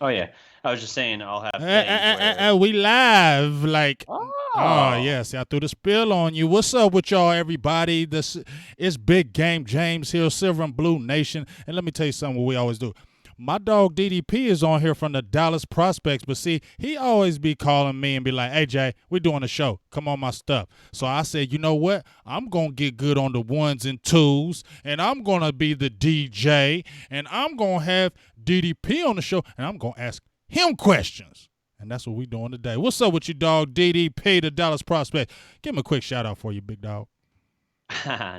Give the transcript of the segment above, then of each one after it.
Oh yeah, I was just saying I'll have things where. We live like. Oh Oh, yes, I threw the spill on you. What's up with y'all, everybody? This it's Big Game James here, Silver and Blue Nation. And let me tell you something. What we always do. My dog DDP is on here from the Dallas Prospects, but see, he always be calling me and be like, "Hey Jay, we doing a show. Come on my stuff." So I said, you know what? I'm gonna get good on the ones and twos, and I'm gonna be the DJ, and I'm gonna have DDP on the show, and I'm gonna ask him questions. And that's what we doing today. What's up with you, dog? DDP, the Dallas Prospect. Give him a quick shout out for you, big dog.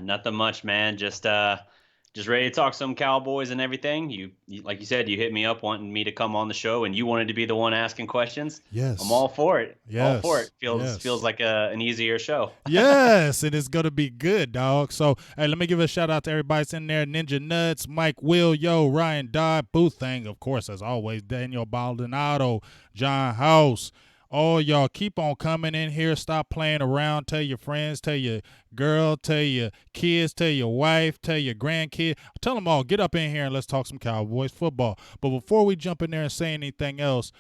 nothing much, man. Just ready to talk some Cowboys and everything. Like you said, you hit me up wanting me to come on the show, and you wanted to be the one asking questions. I'm Yes, all for it. All for yes, it. Feels yes. like an easier show. Yes, and it's gonna be good, dog. So, hey, let me give a shout out to everybody that's in there: Ninja Nuts, Mike Will, Yo, Ryan Dodd, Boothang, of course, as always, Daniel Baldonado, John House. All y'all keep on coming in here. Stop playing around. Tell your friends, tell your girl, tell your kids, tell your wife, tell your grandkid. Tell them all, get up in here and let's talk some Cowboys football. But before we jump in there and say anything else,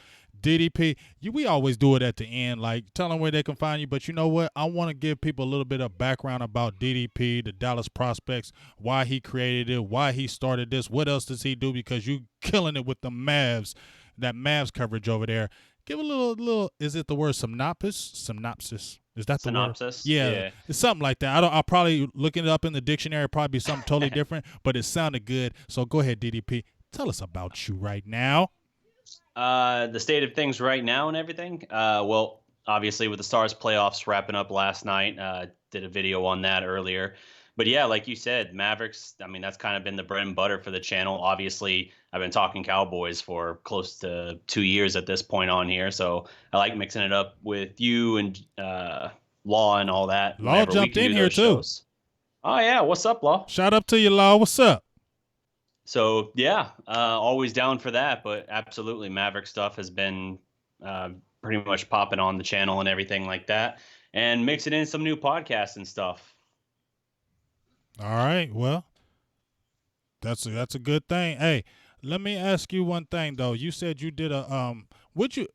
DDP, we always do it at the end, like tell them where they can find you. But you know what? I want to give people a little bit of background about DDP, the Dallas Prospects, why he created it, why he started this, what else does he do? Because you killing it with the Mavs, that Mavs coverage over there. Give a little. Is it the word synopsis? Synopsis. Is that the word? Synopsis. Yeah, Yeah. it's something like that. I'll probably looking it up in the dictionary. Probably be something totally different, but it sounded good. So go ahead, DDP. Tell us about you right now. The state of things right now and everything. Well, obviously with the Stars playoffs wrapping up last night, did a video on that earlier. But yeah, like you said, Mavericks. I mean, that's kind of been the bread and butter for the channel. Obviously, I've been talking Cowboys for close to 2 years at this point on here, so I like mixing it up with you and Law and all that. Law Whenever we jumped can in do here those too. shows. Oh yeah, what's up, Law? Shout out to you, Law. What's up? So yeah, always down for that. But absolutely, Maverick stuff has been uh, pretty much popping on the channel and everything like that, and mixing in some new podcasts and stuff. All right. Well, that's a good thing. Hey, let me ask you one thing though. You said you did a What you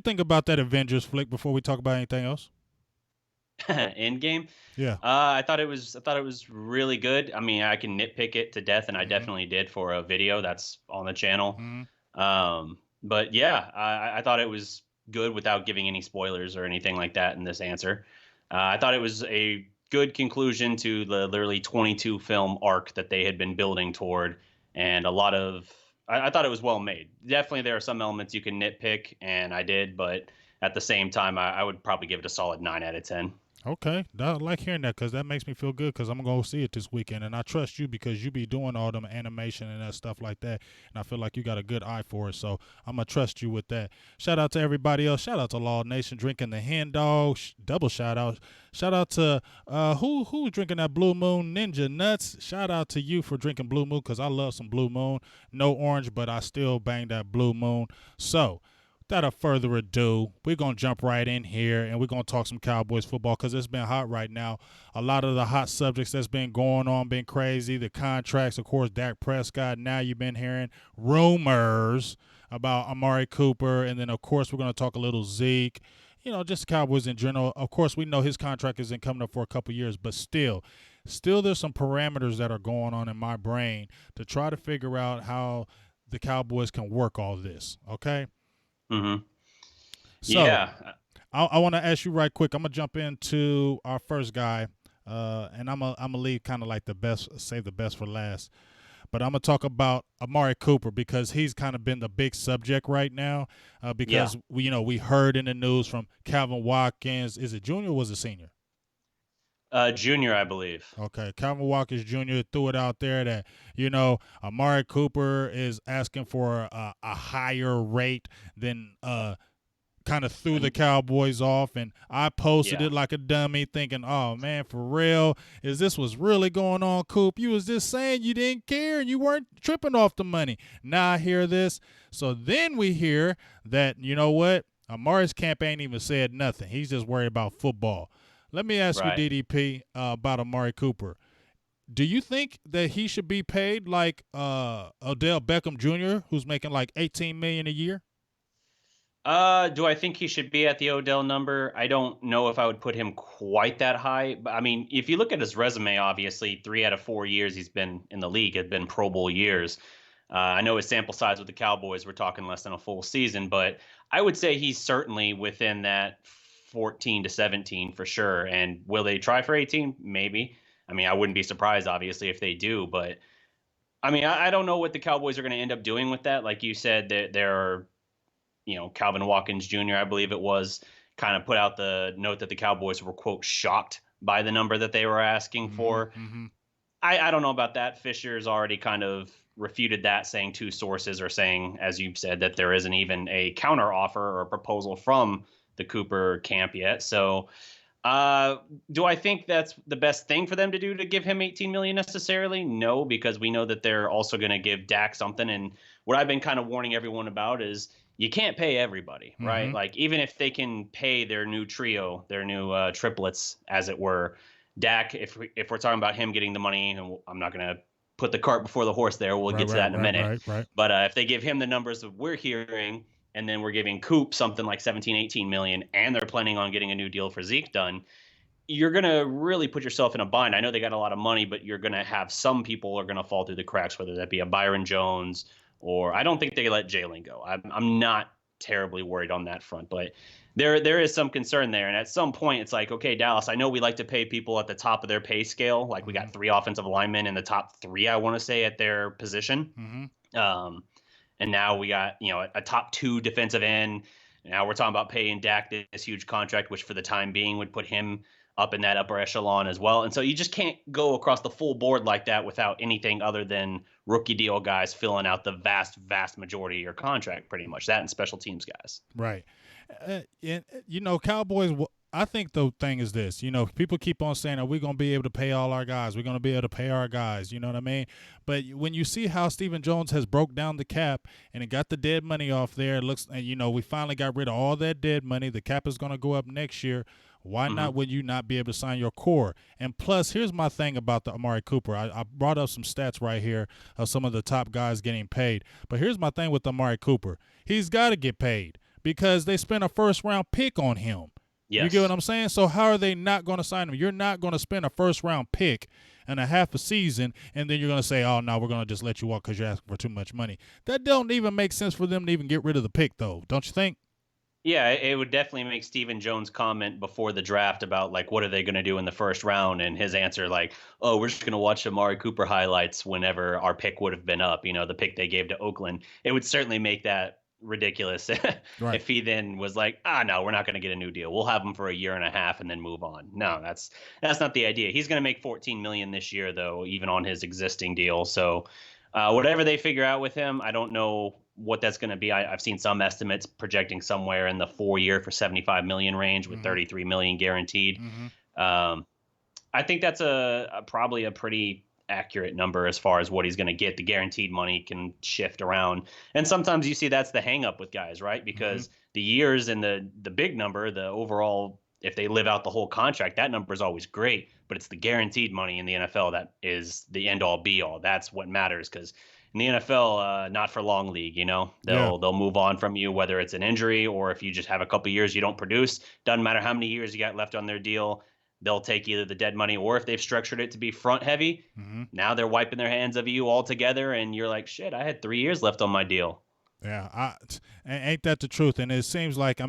think about that Avengers flick before we talk about anything else? In game, Yeah. I thought it was really good. I mean, I can nitpick it to death, and I Mhm. definitely did for a video that's on the channel. Mhm. But yeah, I thought it was good without giving any spoilers or anything like that in this answer. I thought it was a good conclusion to the literally 22 film arc that they had been building toward, and a lot of. I thought it was well made. Definitely, there are some elements you can nitpick, and I did, but at the same time, I would probably give it a solid 9 out of 10. Okay, I like hearing that because that makes me feel good because I'm gonna go see it this weekend, and I trust you because you be doing all them animation and that stuff like that, and I feel like you got a good eye for it. So I'm gonna trust you with that. Shout out to everybody else. Shout out to Law Nation drinking the hen dog. Double shout out. Shout out to who's drinking that Blue Moon Ninja Nuts. Shout out to you for drinking Blue Moon because I love some Blue Moon. No orange, but I still bang that Blue Moon. So without further ado, we're going to jump right in here and we're going to talk some Cowboys football because it's been hot right now. A lot of the hot subjects that's been going on, been crazy. The contracts, of course, Dak Prescott. Now you've been hearing rumors about Amari Cooper. And then, of course, we're going to talk a little Zeke. You know, just the Cowboys in general. Of course, we know his contract isn't coming up for a couple years, but still there's some parameters that are going on in my brain to try to figure out how the Cowboys can work all this, okay? Mm-hmm. So Yeah. I want to ask you right quick. I'm gonna jump into our first guy, and I'm gonna leave kind of like the best, save the best for last. But I'm gonna talk about Amari Cooper because he's kind of been the big subject right now. Yeah. Because we heard in the news from Calvin Watkins. Is it junior or was it senior? Junior, I believe. Okay, Calvin Watkins Jr. threw it out there that Amari Cooper is asking for a higher rate than kind of threw the And Cowboys off, and I posted yeah. it like a dummy, thinking, "Oh man, for real, is this what's really going on, Coop? You was just saying you didn't care and you weren't tripping off the money. Now I hear this, so then we hear that you know what, Amari's camp ain't even said nothing. He's just worried about football. Let me ask you, Right. DDP, about Amari Cooper. Do you think that he should be paid like Odell Beckham Jr., who's making like 18 million a year? Do I think he should be at the Odell number? I don't know if I would put him quite that high. But I mean, if you look at his resume, obviously 3 out of 4 years he's been in the league have been Pro Bowl years. I know his sample size with the Cowboys, we're talking less than a full season, but I would say he's certainly within that 14 to 17 for sure. And will they try for 18? Maybe. I mean, I wouldn't be surprised, obviously, if they do. But I mean, I don't know what the Cowboys are going to end up doing with that. Like you said, there are Calvin Watkins Jr., I believe it was, kind of put out the note that the Cowboys were, quote, shocked by the number that they were asking for. Mm-hmm. I don't know about that. Fisher's already kind of refuted that, saying two sources are saying, as you've said, that there isn't even a counter offer or a proposal from the Cooper camp yet. So do I think that's the best thing for them to do to give him 18 million necessarily? No, because we know that they're also going to give Dak something. And what I've been kind of warning everyone about is you can't pay everybody, right? Mm-hmm. Like even if they can pay their new trio, their new triplets, as it were, Dak, if we're talking about him getting the money, and I'm not going to put the cart before the horse there. We'll get to that in a minute. Right. But if they give him the numbers that we're hearing, and then we're giving Coop something like 17, 18 million, and they're planning on getting a new deal for Zeke done, you're going to really put yourself in a bind. I know they got a lot of money, but you're going to have some people are going to fall through the cracks, whether that be a Byron Jones, or I don't think they let Jalen go. I'm not terribly worried on that front, but there is some concern there. And at some point, it's like, okay, Dallas, I know we like to pay people at the top of their pay scale. Like we got 3 offensive linemen in the top 3, I want to say, at their position. Mm-hmm. And now we got, a top 2 defensive end. Now we're talking about paying Dak this huge contract, which for the time being would put him up in that upper echelon as well. And so you just can't go across the full board like that without anything other than rookie deal guys filling out the vast, vast majority of your contract, pretty much. That and special teams guys. Right. Cowboys, I think the thing is this, people keep on saying, are we going to be able to pay all our guys? We're going to be able to pay our guys. You know what I mean? But when you see how Stephen Jones has broke down the cap and it got the dead money off there, it looks, and we finally got rid of all that dead money. The cap is going to go up next year. Why not would you not be able to sign your core? And plus, here's my thing about the Amari Cooper. I brought up some stats right here of some of the top guys getting paid. But here's my thing with Amari Cooper. He's got to get paid because they spent a first-round pick on him. Yes. You get what I'm saying? So how are they not going to sign him? You're not going to spend a first-round pick and a half a season, and then you're going to say, oh, no, we're going to just let you walk because you're asking for too much money. That don't even make sense for them to even get rid of the pick, though. Don't you think? Yeah, it would definitely make Stephen Jones' comment before the draft about, like, what are they going to do in the first round? And his answer, like, oh, we're just going to watch Amari Cooper highlights whenever our pick would have been up, the pick they gave to Oakland. It would certainly make that ridiculous Right. if he then was like, no, we're not going to get a new deal. We'll have him for a year and a half and then move on. No, that's not the idea. He's going to make 14 million this year, though, even on his existing deal. So whatever they figure out with him, I don't know what that's going to be. I've seen some estimates projecting somewhere in the 4-year for 75 million range with 33 million guaranteed. I think that's probably a pretty accurate number as far as what he's going to get. The guaranteed money can shift around, and sometimes you see that's the hang up with guys, right? Because the years and the big number, the overall, if they live out the whole contract, that number is always great, but it's the guaranteed money in the NFL that is the end all be all. That's what matters, because in the NFL, not for long league, they'll move on from you, whether it's an injury or if you just have a couple years you don't produce. Doesn't matter how many years you got left on their deal. They'll take either the dead money, or if they've structured it to be front heavy, now they're wiping their hands of you altogether, and you're like, shit, I had 3 years left on my deal. Yeah, ain't that the truth? And it seems like,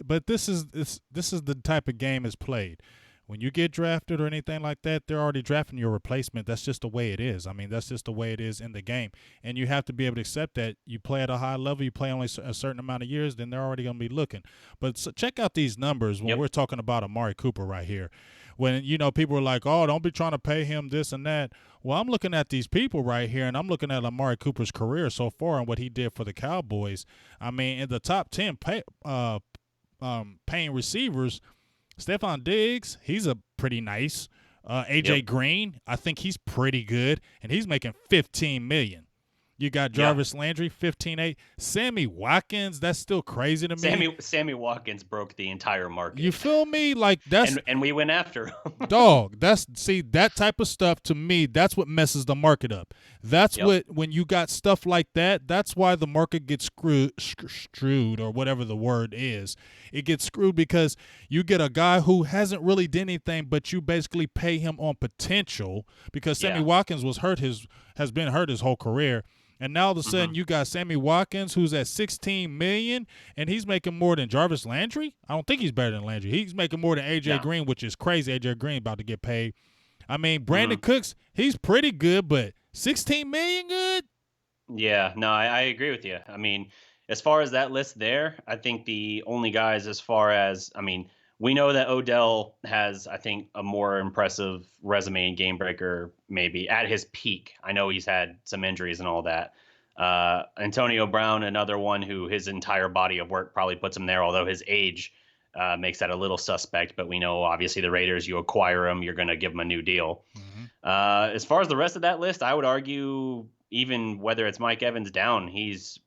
but this is the type of game is played. When you get drafted or anything like that, they're already drafting your replacement. That's just the way it is. That's just the way it is in the game. And you have to be able to accept that. You play at a high level, you play only a certain amount of years, then they're already going to be looking. But so check out these numbers when we're talking about Amari Cooper right here. When, people are like, oh, don't be trying to pay him this and that. Well, I'm looking at these people right here, and I'm looking at Amari Cooper's career so far and what he did for the Cowboys. In the top 10 paying receivers, Stephon Diggs, he's a pretty nice. AJ Green, I think he's pretty good, and he's making $15 million. You got Yeah. Jarvis Landry, 15.8. Sammy Watkins, that's still crazy to me. Sammy Watkins broke the entire You market, feel me? Like that's and we went after him. dog. That's see that type of stuff to me. That's what messes the market up. That's Yep. what when you got stuff like that. That's why the market gets screwed or whatever the word is. It gets screwed because you get a guy who hasn't really done anything, but you basically pay him on potential because Sammy Yeah. Watkins has been hurt his whole career. And now all of a sudden you got Sammy Watkins who's at $16 million and he's making more than Jarvis Landry. I don't think he's better than Landry. He's making more than AJ Green, which is crazy. AJ Green about to get paid. I mean, Brandon Cooks, he's pretty good, but $16 million good? Yeah, no, I agree with you. I mean, as far as that list there, I think the only guys as far as, I mean, we know that Odell has, I think, a more impressive resume and game breaker maybe at his peak. I know he's had some injuries and all that. Antonio Brown, another one who his entire body of work probably puts him there, although his age makes that a little suspect. But we know, obviously, the Raiders, you acquire him, you're going to give him a new deal. As far as the rest of that list, I would argue even whether it's Mike Evans down, he's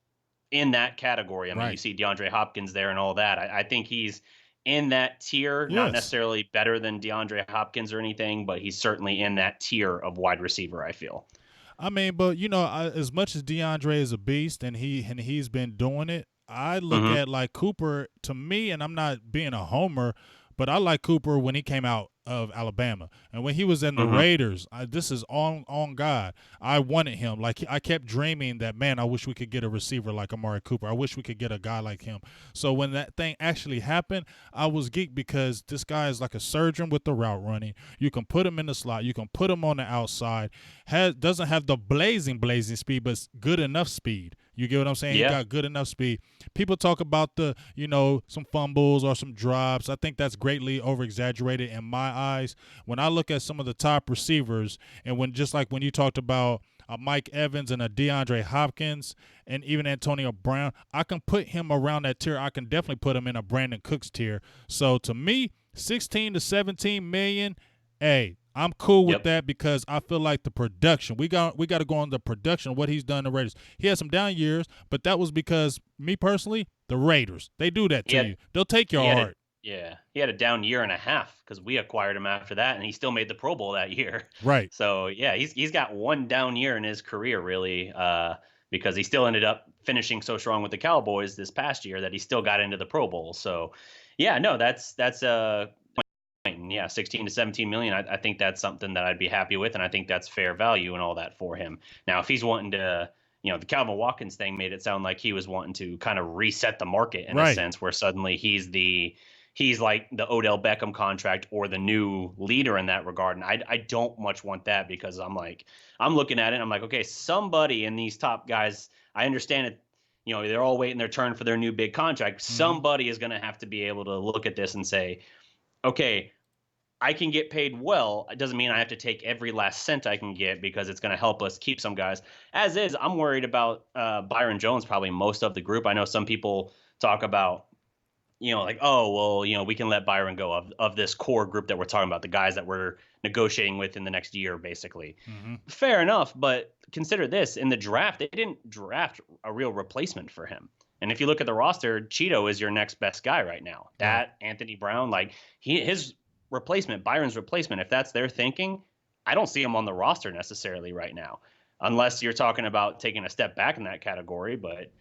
in that category. I mean, you see DeAndre Hopkins there and all that. I think he's in that tier, not necessarily better than DeAndre Hopkins or anything, but he's certainly in that tier of wide receiver, I feel. I mean, but you know, as much as DeAndre is a beast and he's been doing it, I look at like Cooper to me, and I'm not being a homer, but I like Cooper when he came out of Alabama and when he was in the Raiders. This is on God. I wanted him. Like I kept dreaming that, man, I wish we could get a receiver like Amari Cooper. I wish we could get a guy like him. So when that thing actually happened, I was geeked because this guy is like a surgeon with the route running. You can put him in the slot. You can put him on the outside. Doesn't have the blazing speed, but good enough speed. You get what I'm saying? Yeah. He got good enough speed. People talk about some fumbles or some drops. I think that's greatly over-exaggerated in my eyes. When I look at some of the top receivers, and when you talked about Mike Evans and a DeAndre Hopkins and even Antonio Brown, I can put him around that tier. I can definitely put him in a Brandon Cooks tier. So to me, 16 to 17 million, hey, I'm cool with that because I feel like the production, we got to go on the production of what he's done in the Raiders. He had some down years, but that was because, me personally, the Raiders, they do that to you. They'll take your heart. He had a down year and a half because we acquired him after that, and he still made the Pro Bowl that year. Right. So, yeah, he's got one down year in his career, really, because he still ended up finishing so strong with the Cowboys this past year that he still got into the Pro Bowl. So, yeah, no, that's 16 to 17 million. I think that's something that I'd be happy with, and I think that's fair value and all that for him. Now, if he's wanting to, the Calvin Watkins thing made it sound like he was wanting to kind of reset the market in a sense where suddenly he's like the Odell Beckham contract or the new leader in that regard. And I don't much want that because I'm looking at it and I'm like, okay, somebody in these top guys, I understand it. They're all waiting their turn for their new big contract. Somebody is going to have to be able to look at this and say, okay, I can get paid well. It doesn't mean I have to take every last cent I can get because it's going to help us keep some guys. As is, I'm worried about Byron Jones, probably most of the group. I know some people talk about, like, oh, well, we can let Byron go of this core group that we're talking about, the guys that we're negotiating with in the next year, basically. Fair enough, but consider this. In the draft, they didn't draft a real replacement for him. And if you look at the roster, Cheeto is your next best guy right now. That Anthony Brown, like his replacement, Byron's replacement, if that's their thinking, I don't see him on the roster necessarily right now, unless you're talking about taking a step back in that category. But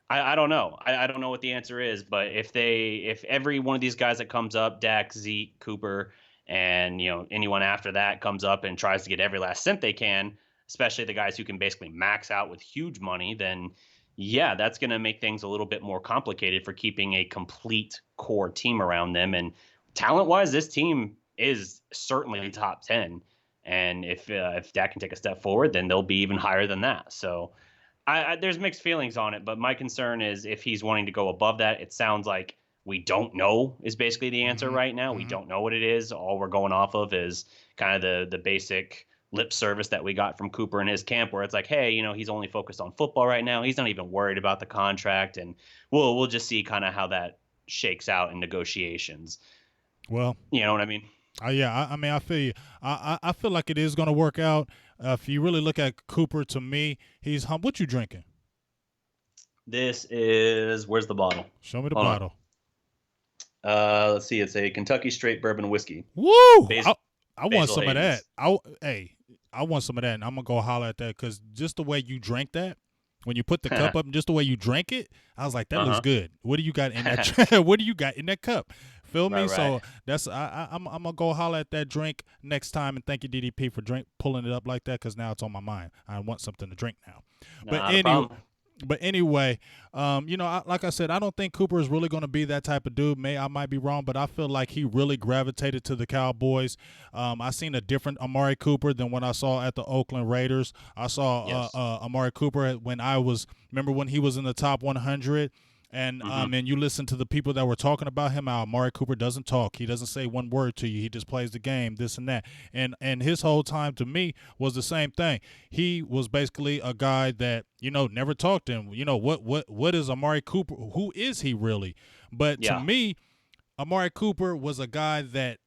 I don't know. I don't know what the answer is. But if every one of these guys that comes up, Dak, Zeke, Cooper, and anyone after that comes up and tries to get every last cent they can, especially the guys who can basically max out with huge money, then yeah, that's going to make things a little bit more complicated for keeping a complete core team around them. And talent-wise, this team is certainly top 10. And if Dak can take a step forward, then they'll be even higher than that. So there's mixed feelings on it. But my concern is if he's wanting to go above that, it sounds like we don't know is basically the answer right now. We don't know what it is. All we're going off of is kind of the basic lip service that we got from Cooper in his camp, where it's like, hey, he's only focused on football right now. He's not even worried about the contract, and we'll just see kind of how that shakes out in negotiations. Well, you know what I mean? I mean, I feel you. I feel like it is going to work out. If you really look at Cooper, to me, he's hum. What you drinking? This is where's the bottle? Show me the Hold on. bottle. Let's see. It's a Kentucky Straight Bourbon Whiskey. Woo! Bas- I want Basil some of that. Hayden's. Hey, I want some of that, and I'm gonna go holler at that because just the way you drank that, when you put the cup up, and just the way you drank it, I was like, that looks Uh-huh. good. What do you got in that? What do you got in that cup? Feel Right, me? right. So I'm gonna go holler at that drink next time, and thank you DDP for pulling it up like that because now it's on my mind. I want something to drink now. But Not a problem. anyway, like I said, I don't think Cooper is really going to be that type of dude. I might be wrong, but I feel like he really gravitated to the Cowboys. I seen a different Amari Cooper than what I saw at the Oakland Raiders. I saw Yes. Amari Cooper remember when he was in the top 100. And you listen to the people that were talking about him. How Amari Cooper doesn't talk. He doesn't say one word to you. He just plays the game, this and that. And his whole time to me was the same thing. He was basically a guy that never talked to him. What is Amari Cooper? Who is he really? But to Yeah. me, Amari Cooper was a guy that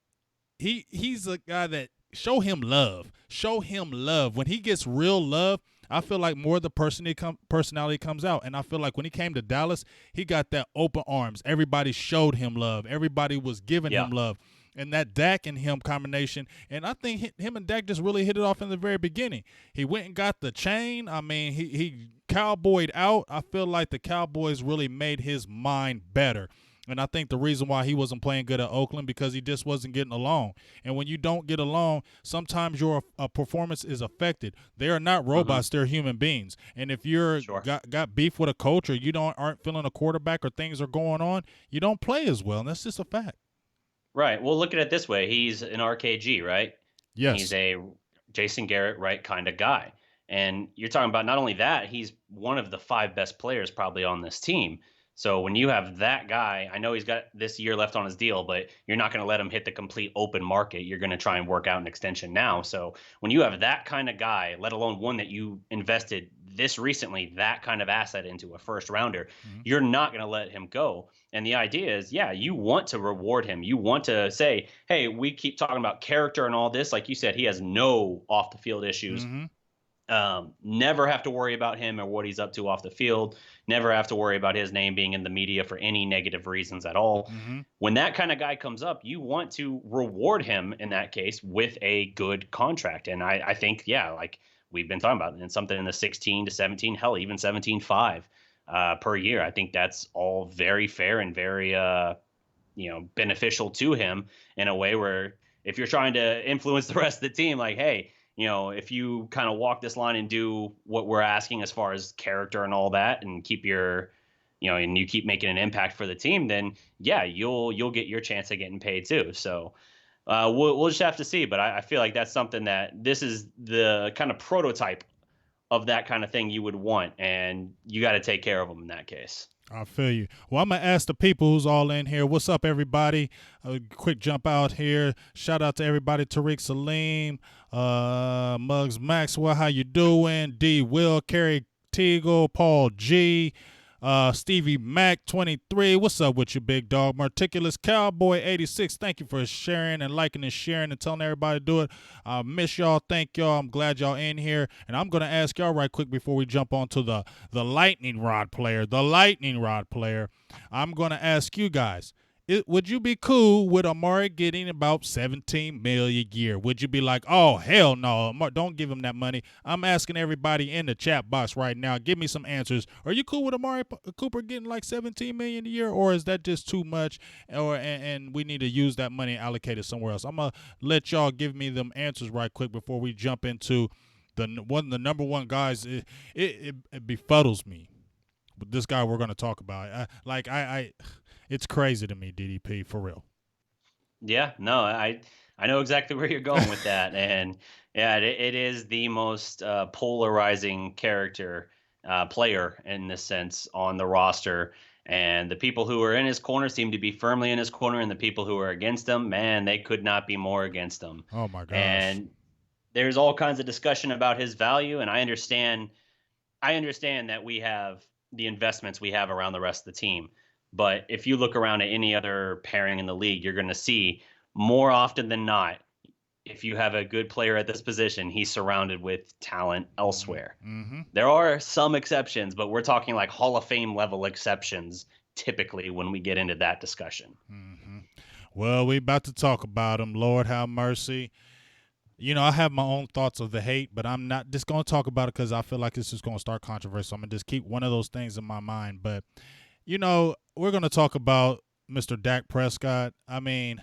he's a guy that show him love. Show him love. When he gets real love, I feel like more of the personality comes out. And I feel like when he came to Dallas, he got that open arms. Everybody showed him love. Everybody was giving Yeah. him love. And that Dak and him combination, and I think him and Dak just really hit it off in the very beginning. He went and got the chain. I mean, he cowboyed out. I feel like the Cowboys really made his mind better. And I think the reason why he wasn't playing good at Oakland because he just wasn't getting along. And when you don't get along, sometimes your performance is affected. They are not robots; they're human beings. And if you're Sure. got beef with a coach or you aren't feeling a quarterback or things are going on, you don't play as well. And that's just a fact. Right. Well, look at it this way. He's an RKG, right? He's Yes. a Jason Garrett, right, kind of guy. And you're talking about not only that, he's one of the five best players probably on this team. So when you have that guy, I know he's got this year left on his deal, but you're not going to let him hit the complete open market. You're going to try and work out an extension now. So when you have that kind of guy, let alone one that you invested this recently, that kind of asset into a first rounder, you're not going to let him go. And the idea is, yeah, you want to reward him. You want to say, hey, we keep talking about character and all this. Like you said, he has no off the field issues. Mm-hmm. Never have to worry about him or what he's up to off the field. Never have to worry about his name being in the media for any negative reasons at all. Mm-hmm. When that kind of guy comes up, you want to reward him in that case with a good contract. And I think, yeah, like we've been talking about, and something in the 16 to 17, hell, even 17.5 per year. I think that's all very fair and very beneficial to him in a way where if you're trying to influence the rest of the team, like, hey, if you kind of walk this line and do what we're asking as far as character and all that, and keep your, and you keep making an impact for the team, then yeah, you'll get your chance of getting paid too. So we'll just have to see. But I feel like that's something that this is the kind of prototype of that kind of thing you would want, and you got to take care of them in that case. I feel you. Well, I'm going to ask the people who's all in here. What's up, everybody? A quick jump out here. Shout out to everybody. Tariq Salim, Muggs Maxwell, how you doing? D. Will, Kerry Teagle, Paul G., Stevie Mac 23. What's up with you, big dog? Meticulous Cowboy 86. Thank you for sharing and liking and sharing and telling everybody to do it. I miss y'all. Thank y'all. I'm glad y'all in here. And I'm gonna ask y'all right quick before we jump on to the lightning rod player. The lightning rod player. I'm gonna ask you guys. Would you be cool with Amari getting about $17 million a year? Would you be like, oh, hell no, don't give him that money? I'm asking everybody in the chat box right now. Give me some answers. Are you cool with Amari Cooper getting like $17 million a year, or is that just too much? And we need to use that money and allocate it somewhere else? I'm gonna let y'all give me them answers right quick before we jump into the number one guys. It befuddles me. But this guy we're gonna talk about, it's crazy to me, DDP, for real. Yeah, no, I know exactly where you're going with that, and yeah, it is the most polarizing player in this sense on the roster. And the people who are in his corner seem to be firmly in his corner, and the people who are against him, man, they could not be more against him. Oh my gosh! And there's all kinds of discussion about his value, and I understand that we have the investments we have around the rest of the team. But if you look around at any other pairing in the league, you're going to see more often than not, if you have a good player at this position, he's surrounded with talent elsewhere. Mm-hmm. There are some exceptions, but we're talking like Hall of Fame level exceptions typically when we get into that discussion. Mm-hmm. Well, we about to talk about him. Lord have mercy. You know, I have my own thoughts of the hate, but I'm not just going to talk about it because I feel like this is going to start controversy. So I'm going to just keep one of those things in my mind. But, you know, we're going to talk about Mr. Dak Prescott. I mean,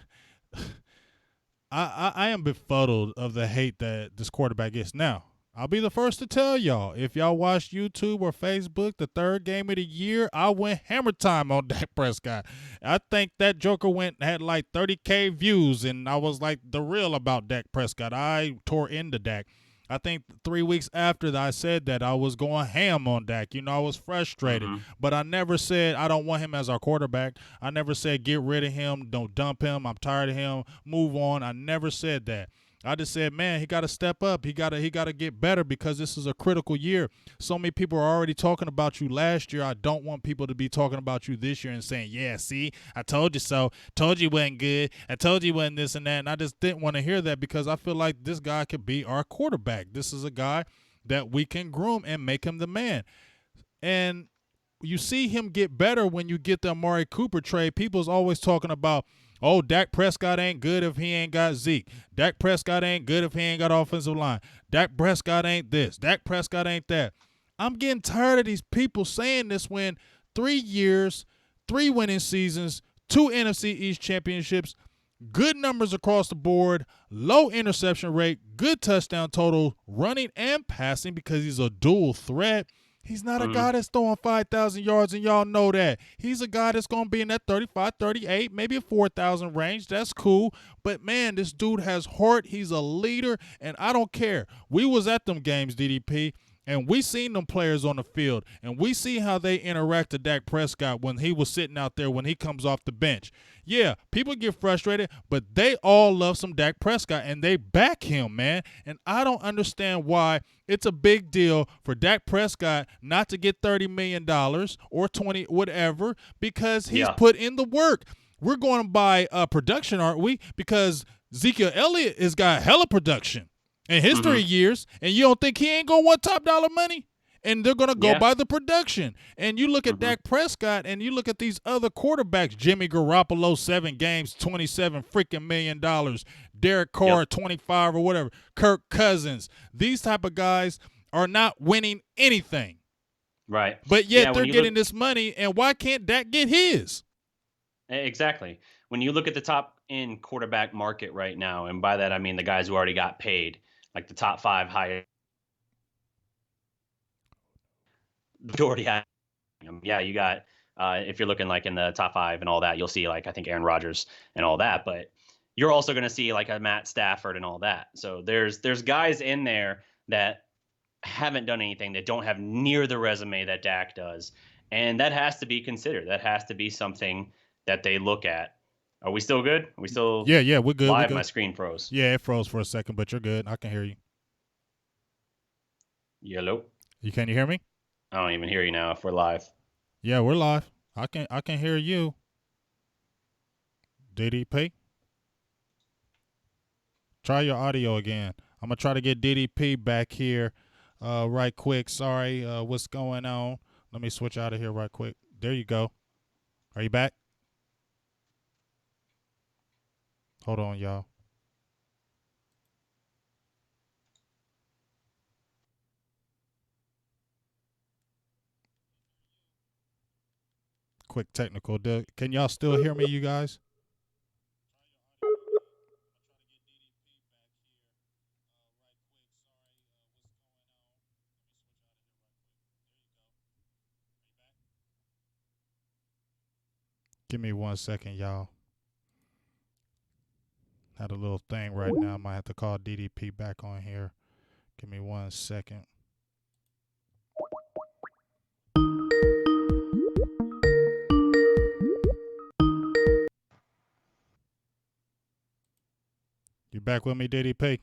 I am befuddled of the hate that this quarterback gets. Now, I'll be the first to tell y'all, if y'all watch YouTube or Facebook, the third game of the year, I went hammer time on Dak Prescott. I think that Joker had like 30K views, and I was like the real about Dak Prescott. I tore into Dak. I think 3 weeks after that I said that, I was going ham on Dak. You know, I was frustrated. Mm-hmm. But I never said I don't want him as our quarterback. I never said get rid of him, don't dump him, I'm tired of him, move on. I never said that. I just said, man, he got to step up. He got to get better because this is a critical year. So many people are already talking about you last year. I don't want people to be talking about you this year and saying, yeah, see, I told you so. Told you wasn't good. I told you wasn't this and that. And I just didn't want to hear that because I feel like this guy could be our quarterback. This is a guy that we can groom and make him the man. And you see him get better when you get the Amari Cooper trade. People's always talking about, oh, Dak Prescott ain't good if he ain't got Zeke. Dak Prescott ain't good if he ain't got offensive line. Dak Prescott ain't this. Dak Prescott ain't that. I'm getting tired of these people saying this when 3 years, 3 winning seasons, 2 NFC East championships, good numbers across the board, low interception rate, good touchdown total, running and passing because he's a dual threat. He's not a guy that's throwing 5,000 yards, and y'all know that. He's a guy that's going to be in that 35, 38, maybe a 4,000 range. That's cool. But, man, this dude has heart. He's a leader, and I don't care. We was at them games, DDP, and we seen them players on the field, and we see how they interact to Dak Prescott when he was sitting out there when he comes off the bench. Yeah, people get frustrated, but they all love some Dak Prescott, and they back him, man. And I don't understand why it's a big deal for Dak Prescott not to get $30 million or 20, whatever, because he's put in the work. We're going by production, aren't we? Because Ezekiel Elliott has got hella production in his 3 years, and you don't think he ain't going to want top dollar money? And they're going to go by the production. And you look at Dak Prescott, and you look at these other quarterbacks, Jimmy Garoppolo, 7 games, $27 freaking million. Derek Carr, 25 or whatever. Kirk Cousins. These type of guys are not winning anything. Right. But yet they're getting this money, and why can't Dak get his? Exactly. When you look at the top end quarterback market right now, and by that I mean the guys who already got paid, like the top 5 highest, majority have them. Yeah, you got if you're looking like in the top 5 and all that, you'll see like I think Aaron Rodgers and all that, but you're also going to see like a Matt Stafford and all that. So there's guys in there that haven't done anything, that don't have near the resume that Dak does, and that has to be considered. That has to be something that they look at. Are we still good? Are we still Yeah, we're good. live? We're good. My screen froze. Yeah, it froze for a second, but you're good. I can hear you. Hello? Can you hear me? I don't even hear you now if we're live. Yeah, we're live. I can hear you. DDP? Try your audio again. I'm going to try to get DDP back here right quick. Sorry, what's going on? Let me switch out of here right quick. There you go. Are you back? Hold on, y'all. Quick technical. Can y'all still hear me, you guys? Give me 1 second, y'all. Had a little thing right now. I might have to call DDP back on here. Give me 1 second. You back with me, DDP?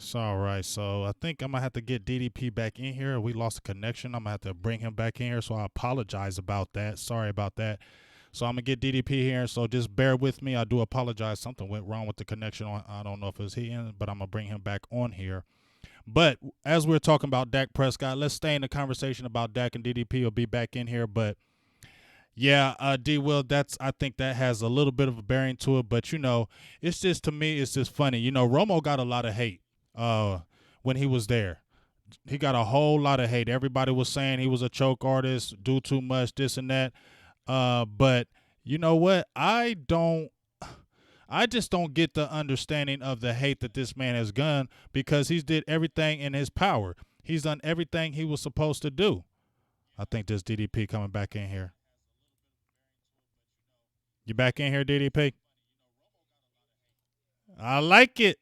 It's all right. So I think I'm gonna have to get DDP back in here. We lost a connection. I'm gonna have to bring him back in here. So I apologize about that. Sorry about that. So I'm gonna get DDP here. So just bear with me. I do apologize. Something went wrong with the connection. I don't know if it was he in, but I'm gonna bring him back on here. But as we're talking about Dak Prescott, let's stay in the conversation about Dak, and DDP will be back in here. But yeah, D Will, I think that has a little bit of a bearing to it. But it's just, to me, it's just funny. Romo got a lot of hate when he was there. He got a whole lot of hate. Everybody was saying he was a choke artist, do too much, this and that. But you know what? I just don't get the understanding of the hate that this man has done, because he's did everything in his power. He's done everything he was supposed to do. I think this DDP coming back in here. You back in here, DDP? I like it.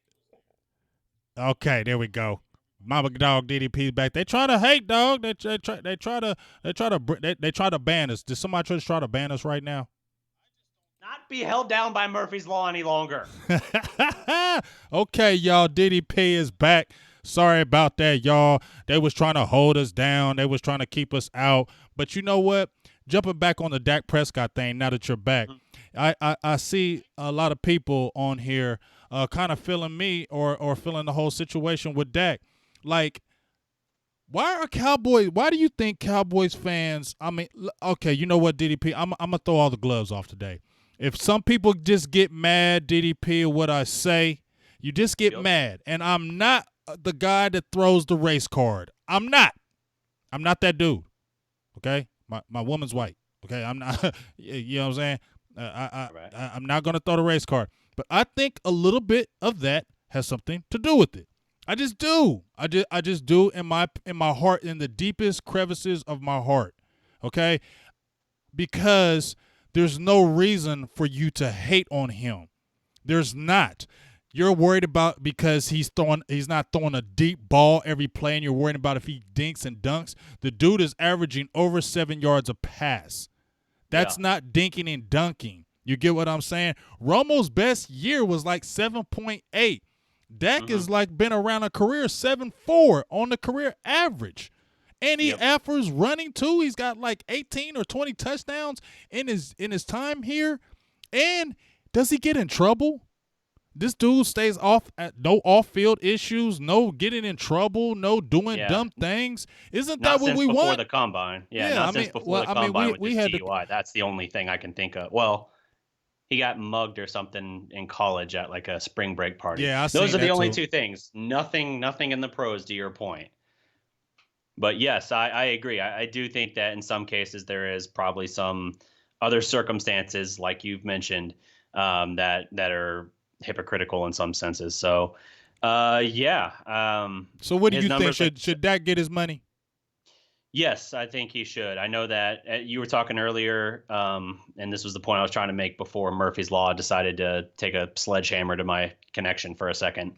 Okay, there we go. Mama dog DDP's back. They try to hate, dog. They try to ban us. Did somebody try to ban us right now? Not be held down by Murphy's Law any longer. Okay, y'all. DDP is back. Sorry about that, y'all. They was trying to hold us down. They was trying to keep us out. But you know what? Jumping back on the Dak Prescott thing, now that you're back, I see a lot of people on here kind of feeling me, or feeling the whole situation with Dak. Like, why do you think Cowboys fans, okay, you know what, DDP? I'm going to throw all the gloves off today. If some people just get mad, DDP, at what I say, you just get mad. And I'm not the guy that throws the race card. I'm not that dude. Okay? My woman's white. Okay? I'm not, you know what I'm saying? I'm not going to throw the race card. But I think a little bit of that has something to do with it. I just do. I just do in my heart, in the deepest crevices of my heart. Okay? Because there's no reason for you to hate on him. There's not. You're worried about because he's not throwing a deep ball every play, and you're worried about if he dinks and dunks. The dude is averaging over 7 yards a pass. That's not dinking and dunking. You get what I'm saying? Romo's best year was like 7.8. Dak is like been around a career 7.4 on the career average. And he offers running too. He's got like 18 or 20 touchdowns in his time here. And does he get in trouble? This dude stays off at no off-field issues, no getting in trouble, no doing dumb things. Isn't that what we want? Not since before the combine. Not since before the combine with his DUI. That's the only thing I can think of. Well, he got mugged or something in college at like a spring break party. Yeah, those are the only two things. Nothing in the pros, to your point. But yes, I agree. I do think that in some cases there is probably some other circumstances, like you've mentioned, that are hypocritical in some senses. So, yeah. So what do you think? Should Dak get his money? Yes, I think he should. I know that you were talking earlier, and this was the point I was trying to make before Murphy's Law decided to take a sledgehammer to my connection for a second.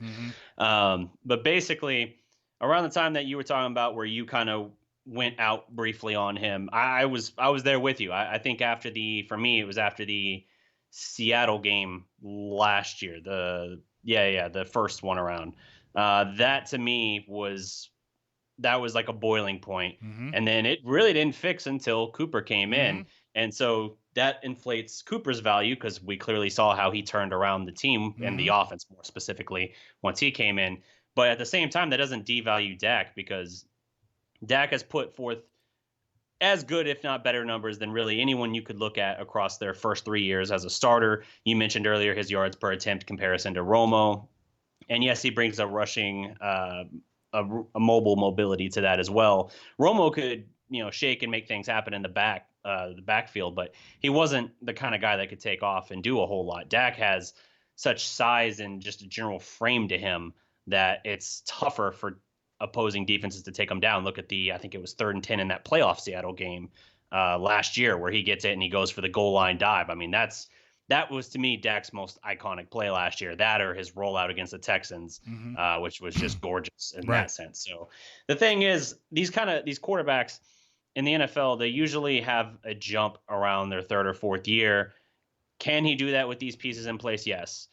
But basically, around the time that you were talking about where you kind of went out briefly on him, I was there with you. I think for me, it was after the Seattle game last year, the first one around. That to me was like a boiling point. And then it really didn't fix until Cooper came in. And so that inflates Cooper's value, because we clearly saw how he turned around the team and the offense more specifically once he came in. But at the same time, that doesn't devalue Dak, because Dak has put forth as good, if not better, numbers than really anyone you could look at across their first 3 years as a starter. You mentioned earlier his yards per attempt comparison to Romo. And yes, he brings a rushing, a mobile mobility to that as well. Romo could, shake and make things happen in the backfield, but he wasn't the kind of guy that could take off and do a whole lot. Dak has such size and just a general frame to him that it's tougher for opposing defenses to take him down. Look at I think it was 3rd and 10 in that playoff Seattle game last year, where he gets it and he goes for the goal line dive. I mean, that was to me Dak's most iconic play last year. That or his rollout against the Texans, which was just gorgeous in that sense. So the thing is, these quarterbacks in the NFL, they usually have a jump around their 3rd or 4th year. Can he do that with these pieces in place? Yes.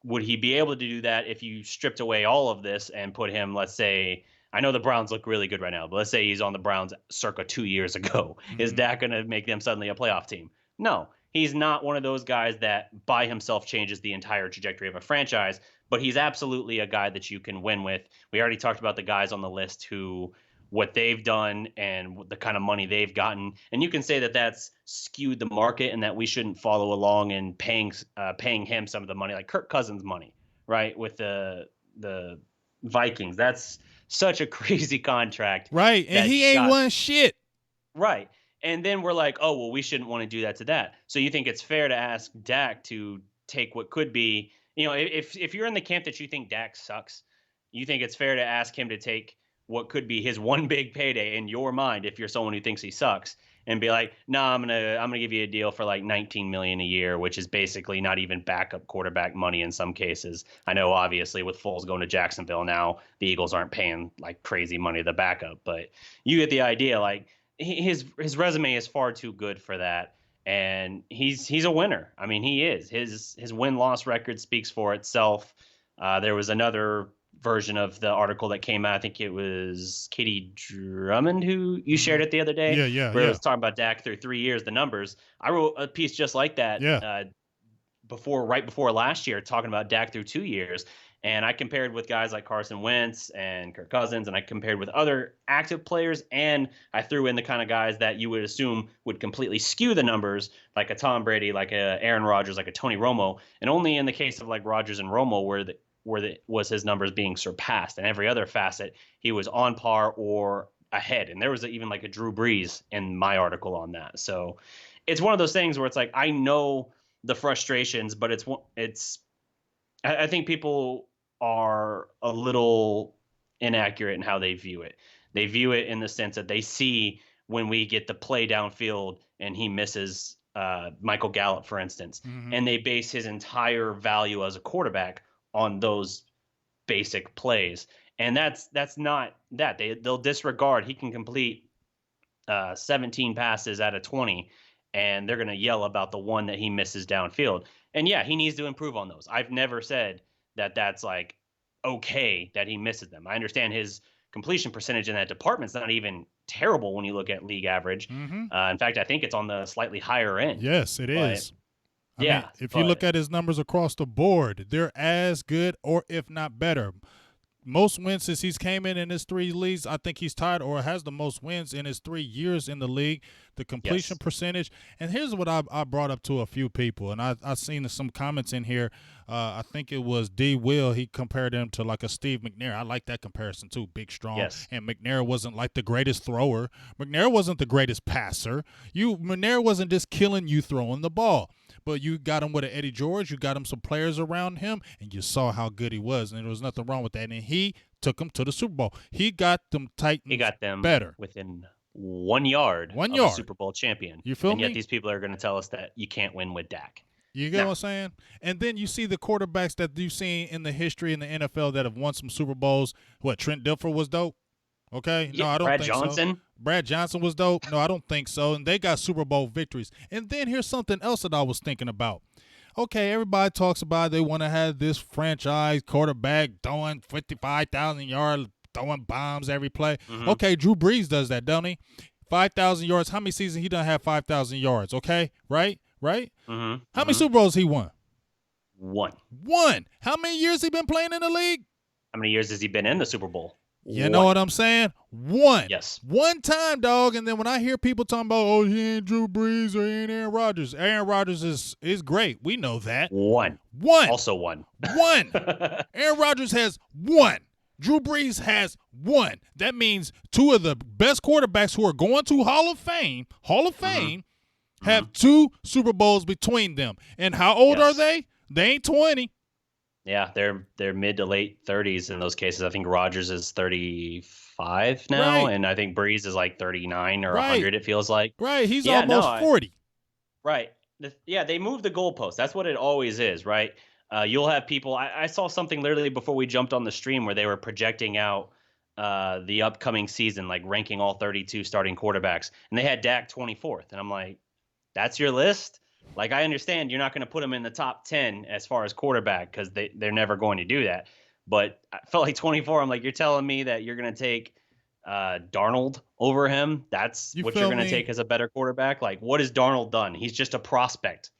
would he be able to do that if you stripped away all of this and put him, let's say, I know the Browns look really good right now, but let's say he's on the Browns circa 2 years ago. Is Mm-hmm. that going to make them suddenly a playoff team? No, he's not one of those guys that by himself changes the entire trajectory of a franchise, but he's absolutely a guy that you can win with. We already talked about the guys on the list who what they've done and the kind of money they've gotten, and you can say that that's skewed the market and that we shouldn't follow along and paying him some of the money, like Kirk Cousins money, right? With the Vikings, that's such a crazy contract, Right, and he ain't won shit. Right. And then we're like, oh, well, we shouldn't want to do that to that. So you think it's fair to ask Dak to take what could be, if you're in the camp that you think Dak sucks, you think it's fair to ask him to take what could be his one big payday in your mind if you're someone who thinks he sucks and be like, "No, I'm gonna give you a deal for like 19 million a year, which is basically not even backup quarterback money in some cases." I know obviously with Foles going to Jacksonville now, the Eagles aren't paying like crazy money to the backup, but you get the idea. Like his resume is far too good for that, and he's a winner. I mean, he is. His win-loss record speaks for itself. There was another version of the article that came out. I think it was Katie Drummond who you shared it the other day. Where it was talking about Dak through 3 years, the numbers. I wrote a piece just like that right before last year, talking about Dak through 2 years. And I compared with guys like Carson Wentz and Kirk Cousins, and I compared with other active players, and I threw in the kind of guys that you would assume would completely skew the numbers, like a Tom Brady, like a Aaron Rodgers, like a Tony Romo. And only in the case of like Rodgers and Romo was his numbers being surpassed. And every other facet, he was on par or ahead. And there was even like a Drew Brees in my article on that. So it's one of those things where it's like, I know the frustrations, but I think people are a little inaccurate in how they view it. They view it in the sense that they see when we get the play downfield and he misses Michael Gallup, for instance, and they base his entire value as a quarterback on those basic plays. And that's not that. They'll disregard. He can complete 17 passes out of 20, and they're going to yell about the one that he misses downfield. And yeah, he needs to improve on those. I've never said that that's like okay that he misses them. I understand his completion percentage in that department's not even terrible when you look at league average. In fact, I think it's on the slightly higher end. Yes, it is. I mean, if you look at his numbers across the board, they're as good or if not better. Most wins since he's came in his 3 leagues. I think he's tied or has the most wins in his 3 years in the league. The completion percentage. And here's what I brought up to a few people, and I've seen some comments in here. I think it was D. Will. He compared him to like a Steve McNair. I like that comparison too. Big, strong. Yes. And McNair wasn't like the greatest thrower. McNair wasn't the greatest passer. McNair wasn't just killing you throwing the ball. But you got him with an Eddie George. You got him some players around him, and you saw how good he was. And there was nothing wrong with that. And he took them to the Super Bowl. He got them Titans He got them better. Within 1 yard of a Super Bowl champion. You feel me? And yet these people are going to tell us that you can't win with Dak. You get what I'm saying? And then you see the quarterbacks that you've seen in the history in the NFL that have won some Super Bowls. What, Trent Dilfer was dope? Okay? Yeah, no, I don't Brad think Johnson. so. Brad Johnson was dope? No, I don't think so. And they got Super Bowl victories. And then here's something else that I was thinking about. Okay, everybody talks about they want to have this franchise quarterback throwing 55,000 yards, throwing bombs every play. Okay, Drew Brees does that, don't he? 5,000 yards. How many seasons he done have 5,000 yards? Okay, right? How many Super Bowls he won? One. How many years he been playing in the league? How many years has he been in the Super Bowl? You know what I'm saying? One. Yes. One time, dog. And then when I hear people talking about, oh, he ain't Drew Brees or he ain't Aaron Rodgers. Aaron Rodgers is great. We know that. One. Also one. One. Aaron Rodgers has one. Drew Brees has one. That means 2 of the best quarterbacks who are going to Hall of Fame, have 2 Super Bowls between them. And how old are they? They ain't 20. Yeah, they're mid to late 30s in those cases. I think Rodgers is 35 now, and I think Brees is like 39 or 100, it feels like. Right, he's almost 40. Right. They move the goalpost. That's what it always is, right? You'll have people. I saw something literally before we jumped on the stream where they were projecting out the upcoming season, like ranking all 32 starting quarterbacks, and they had Dak 24th. And I'm like, that's your list? Like, I understand you're not going to put him in the top 10 as far as quarterback because they're never going to do that. But I felt like 24. I'm like, you're telling me that you're going to take Darnold over him? That's You what you're feel going to me? take as a better quarterback? Like, what has Darnold done? He's just a prospect.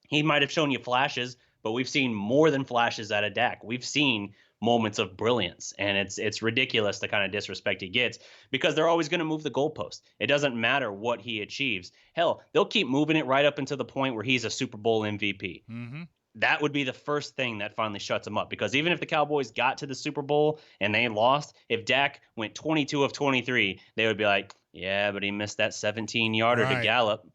He might have shown you flashes, but we've seen more than flashes out of Dak. We've seen moments of brilliance, and it's ridiculous the kind of disrespect he gets because they're always going to move the goalpost. It doesn't matter what he achieves. Hell, they'll keep moving it right up until the point where he's a Super Bowl MVP. Mm-hmm. That would be the first thing that finally shuts him up, because even if the Cowboys got to the Super Bowl and they lost, if Dak went 22 of 23, they would be like, yeah, but he missed that 17-yarder to Right. Gallup.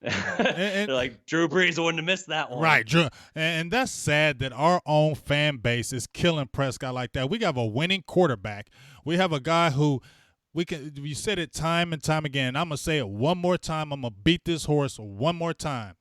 And, They're like, Drew Brees wouldn't have missed that one. right, Drew, and that's sad that our own fan base is killing Prescott like that. We have a winning quarterback. We have a guy who we can. You said it time and time again. I'm gonna say it one more time. I'm gonna beat this horse one more time.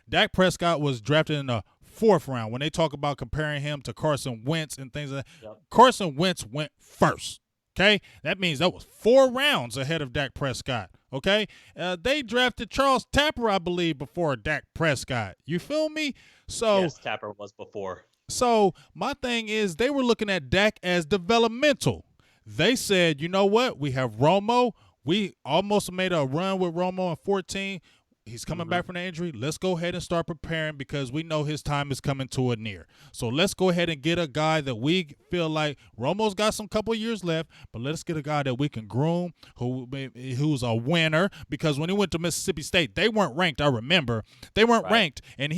Dak Prescott was drafted in the fourth round. When they talk about comparing him to Carson Wentz and things like that, Yep. Carson Wentz went first. Okay, that means that was 4 rounds ahead of Dak Prescott. Okay, they drafted Charles Tapper, I believe, before Dak Prescott. You feel me? So, Yes, Tapper was before. so my thing is, they were looking at Dak as developmental. They said, you know what? We have Romo. We almost made a run with Romo in 14. He's coming Mm-hmm. back from the injury. Let's go ahead and start preparing because we know his time is coming to a near. So let's go ahead and get a guy that we feel like Romo's got some couple years left, but let's get a guy that we can groom who's a winner. Because when he went to Mississippi State, they weren't ranked. I remember they weren't Right. ranked, and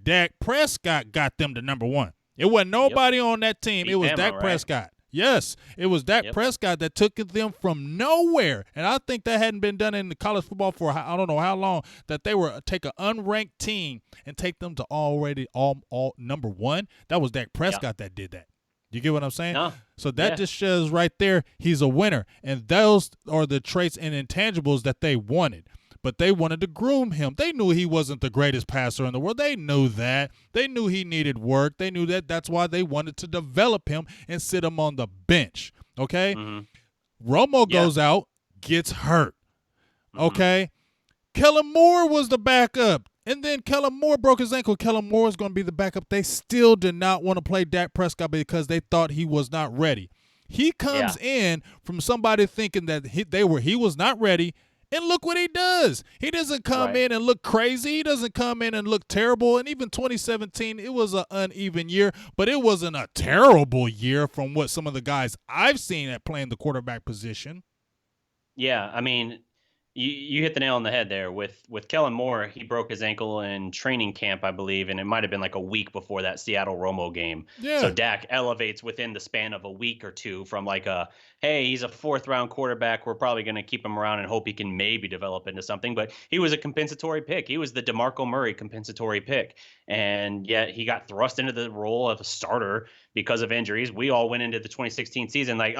Dak Prescott got them to number 1. It wasn't nobody on that team. Beat It was Bama, Dak right? Prescott. Yes, it was Dak Yep. Prescott that took them from nowhere, and I think that hadn't been done in the college football for I don't know how long. That they were take an unranked team and take them to already all number 1. That was Dak Prescott that did that. You get what I'm saying? No. So that Yeah. just shows right there he's a winner, and those are the traits and intangibles that they wanted. But they wanted to groom him. They knew he wasn't the greatest passer in the world. They knew that. They knew he needed work. They knew that. That's why they wanted to develop him and sit him on the bench. Okay? Romo Yeah. goes out, gets hurt. Mhm. Okay? Kellen Moore was the backup. And then Kellen Moore broke his ankle. Kellen Moore is going to be the backup. They still did not want to play Dak Prescott because they thought he was not ready. He comes in from somebody thinking that he was not ready. And look what he does. He doesn't come Right. in and look crazy. He doesn't come in and look terrible. And even 2017, it was an uneven year, but it wasn't a terrible year from what some of the guys I've seen at playing the quarterback position. Yeah, I mean, you hit the nail on the head there with Kellen Moore. He broke his ankle in training camp, I believe, and it might have been like a week before that Seattle Romo game. Yeah. So Dak elevates within the span of a week or two from like hey, he's a 4th-round quarterback. We're probably going to keep him around and hope he can maybe develop into something. But he was a compensatory pick. He was the DeMarco Murray compensatory pick. And yet he got thrust into the role of a starter because of injuries. We all went into the 2016 season like,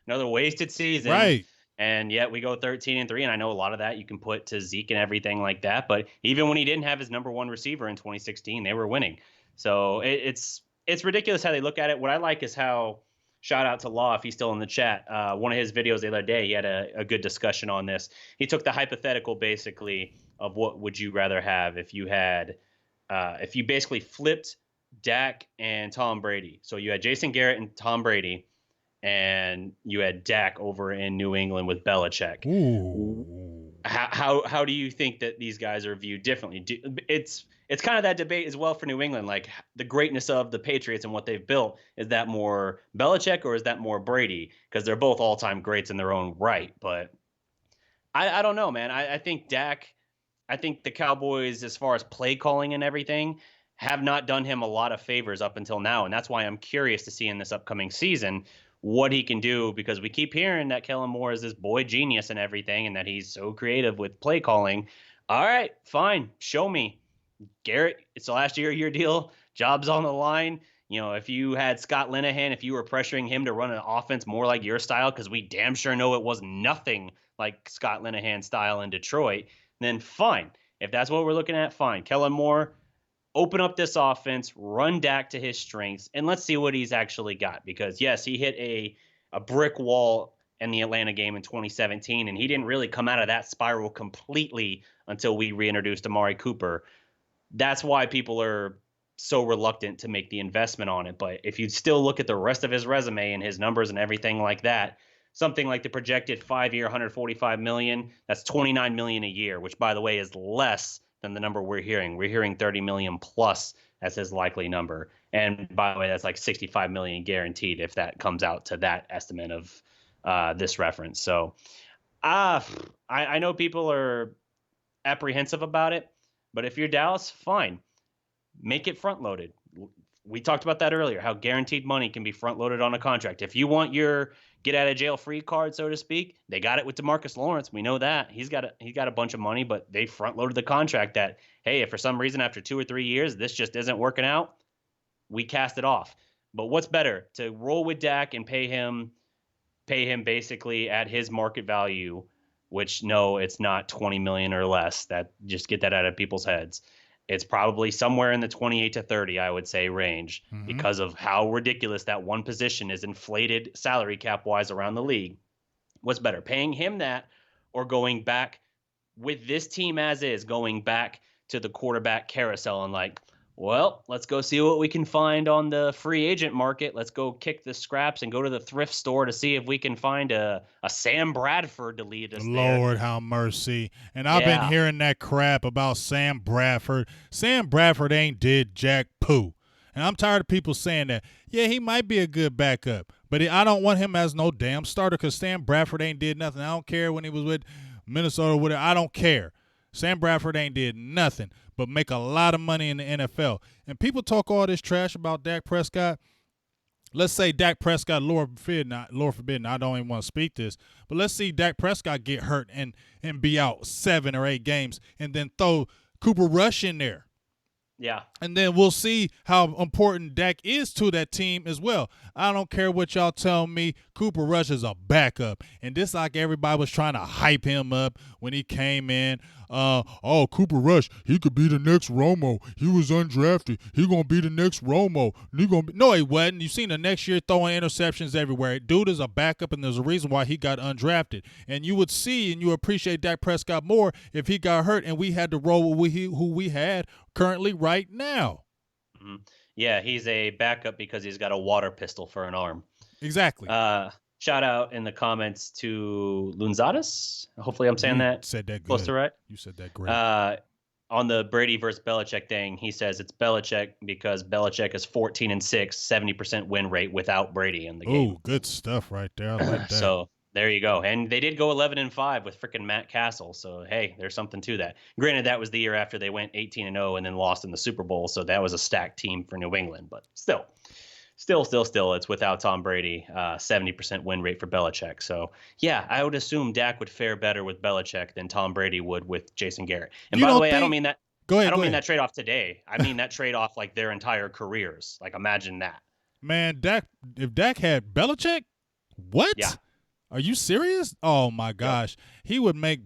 another wasted season. Right. And yet we go 13-3, and I know a lot of that you can put to Zeke and everything like that. But even when he didn't have his number 1 receiver in 2016, they were winning. So it's ridiculous how they look at it. What I like is how, shout out to Law if he's still in the chat, one of his videos the other day, he had a good discussion on this. He took the hypothetical basically of what would you rather have if you had, if you basically flipped Dak and Tom Brady. So you had Jason Garrett and Tom Brady, and you had Dak over in New England with Belichick. Ooh. How do you think that these guys are viewed differently? It's kind of that debate as well for New England, like the greatness of the Patriots and what they've built. Is that more Belichick or is that more Brady? Because they're both all-time greats in their own right. But I don't know, man. I think Dak, I think the Cowboys, as far as play calling and everything, have not done him a lot of favors up until now. And that's why I'm curious to see in this upcoming season what he can do, because we keep hearing that Kellen Moore is this boy genius and everything, and that he's so creative with play calling. All right, fine. Show me. Garrett, it's the last year of your deal. Job's on the line. You know, if you had Scott Linehan, if you were pressuring him to run an offense more like your style, because we damn sure know it was nothing like Scott Linehan's style in Detroit, then fine. If that's what we're looking at, fine. Kellen Moore, open up this offense, run Dak to his strengths, and let's see what he's actually got. Because, yes, he hit a brick wall in the Atlanta game in 2017, and he didn't really come out of that spiral completely until we reintroduced Amari Cooper. That's why people are so reluctant to make the investment on it. But if you still look at the rest of his resume and his numbers and everything like that, something like the projected 5-year, $145 million, that's $29 million a year, which, by the way, is less than the number we're hearing. We're hearing $30 million plus as his likely number. And by the way, that's like $65 million guaranteed if that comes out to that estimate of this reference. So I know people are apprehensive about it, but if you're Dallas, fine. Make it front loaded. We talked about that earlier, how guaranteed money can be front loaded on a contract. If you want your get out of jail free card, so to speak, they got it with DeMarcus Lawrence. We know that. He's got a bunch of money, but they front loaded the contract that, hey, if for some reason after 2 or 3 years this just isn't working out, we cast it off. But what's better, to roll with Dak and pay him basically at his market value, which no, it's not 20 million or less. That just get that out of people's heads. It's probably somewhere in the 28 to 30, I would say, range because of how ridiculous that one position is inflated salary cap wise around the league. What's better, paying him that or going back with this team as is, going back to the quarterback carousel and like, well, let's go see what we can find on the free agent market. Let's go kick the scraps and go to the thrift store to see if we can find a Sam Bradford to lead us there. Lord have mercy. And I've been hearing that crap about Sam Bradford. Sam Bradford ain't did jack poo. And I'm tired of people saying that. Yeah, he might be a good backup, but I don't want him as no damn starter because Sam Bradford ain't did nothing. I don't care when he was with Minnesota or whatever. I don't care. Sam Bradford ain't did nothing but make a lot of money in the NFL. And people talk all this trash about Dak Prescott. Let's say Dak Prescott, Lord forbid, I don't even want to speak this, but let's see Dak Prescott get hurt and be out 7 or 8 games and then throw Cooper Rush in there. Yeah. And then we'll see how important Dak is to that team as well. I don't care what y'all tell me. Cooper Rush is a backup. And this like everybody was trying to hype him up when he came in. Cooper Rush, he could be the next Romo. He was undrafted. He going to be the next Romo. No, he wasn't. You seen the next year throwing interceptions everywhere. Dude is a backup, and there's a reason why he got undrafted. And you would see and you appreciate Dak Prescott more if he got hurt and we had to roll with who we had currently right now. Mm-hmm. Yeah, he's a backup because he's got a water pistol for an arm. Exactly. Shout out in the comments to Lunzadas. Hopefully I'm saying that said that good. Close to right. You said that great. On the Brady versus Belichick thing, he says it's Belichick because Belichick is 14-6, 70% win rate without Brady in the game. Oh, good stuff right there. I like that. So there you go. And they did go 11-5 with freaking Matt Castle. So, hey, there's something to that. Granted, that was the year after they went 18-0 and then lost in the Super Bowl. So that was a stacked team for New England. But still, it's without Tom Brady, 70% win rate for Belichick. So, yeah, I would assume Dak would fare better with Belichick than Tom Brady would with Jason Garrett. And by the way, I don't mean that. Go ahead. I don't mean that trade-off today. I mean that trade-off like their entire careers. Like, imagine that. Man, if Dak had Belichick, what? Yeah. Are you serious? Oh, my gosh. Yep. He would make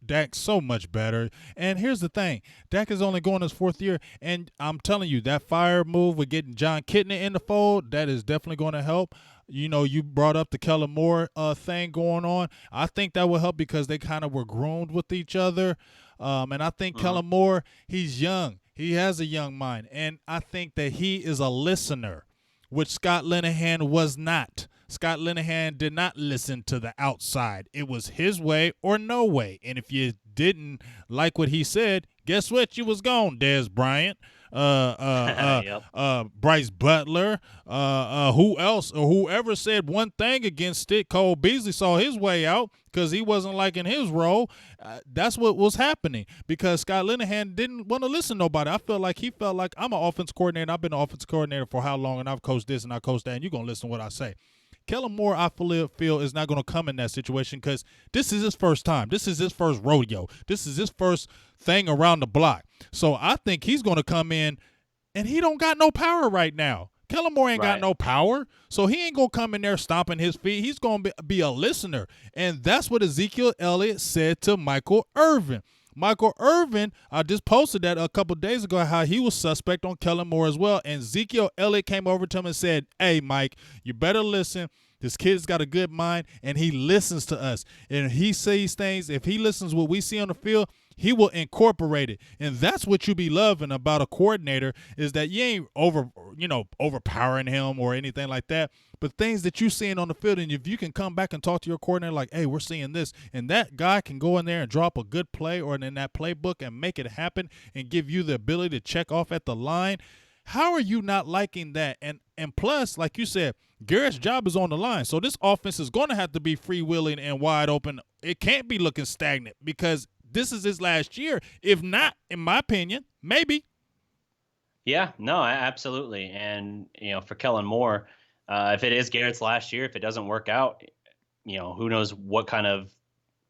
Dak so much better. And here's the thing. Dak is only going his 4th year, and I'm telling you, that fire move with getting John Kitna in the fold, that is definitely going to help. You know, you brought up the Kellen Moore thing going on. I think that will help because they kind of were groomed with each other. And I think Kellen Moore, he's young. He has a young mind. And I think that he is a listener, which Scott Linehan was not. Scott Linehan did not listen to the outside. It was his way or no way. And if you didn't like what he said, guess what? You was gone, Dez Bryant, Bryce Butler, who else or whoever said one thing against it. Cole Beasley saw his way out because he wasn't liking his role. That's what was happening because Scott Linehan didn't want to listen to nobody. He felt like I'm an offense coordinator. I've been an offense coordinator for how long, and I've coached this and I coached that, and you're going to listen to what I say. Kellen Moore, I feel, is not going to come in that situation because this is his first time. This is his first rodeo. This is his first thing around the block. So I think he's going to come in, and he don't got no power right now. Kellen Moore ain't got no power, so he ain't going to come in there stomping his feet. He's going to be a listener, and that's what Ezekiel Elliott said to Michael Irvin. Michael Irvin, I just posted that a couple days ago, how he was suspect on Kellen Moore as well. And Ezekiel Elliott came over to him and said, hey, Mike, you better listen This kid's got a good mind, and he listens to us. And he sees things. If he listens to what we see on the field, he will incorporate it. And that's what you be loving about a coordinator, is that you ain't overpowering him or anything like that. But things that you seeing on the field, and if you can come back and talk to your coordinator like, hey, we're seeing this, and that guy can go in there and drop a good play or in that playbook and make it happen and give you the ability to check off at the line, how are you not liking that? And plus, like you said, Garrett's job is on the line. So this offense is going to have to be freewheeling and wide open. It can't be looking stagnant because this is his last year. If not, in my opinion, maybe. Yeah, no, absolutely. And, for Kellen Moore, if it is Garrett's last year, if it doesn't work out, who knows what kind of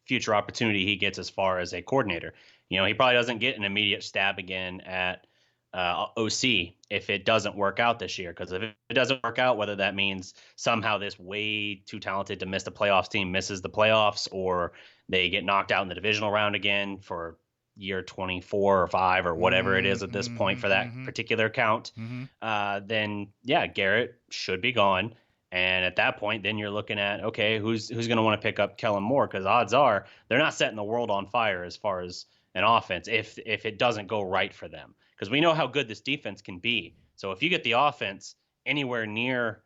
future opportunity he gets as far as a coordinator. He probably doesn't get an immediate stab again at OC if it doesn't work out this year. Because if it doesn't work out, whether that means somehow this way too talented to miss the playoffs team misses the playoffs, or they get knocked out in the divisional round again for year 24 or 5 or whatever it is at this point for that particular count, then yeah, Garrett should be gone. And at that point, then you're looking at, okay, who's going to want to pick up Kellen Moore? Because odds are they're not setting the world on fire as far as an offense if it doesn't go right for them. Because we know how good this defense can be. So if you get the offense anywhere near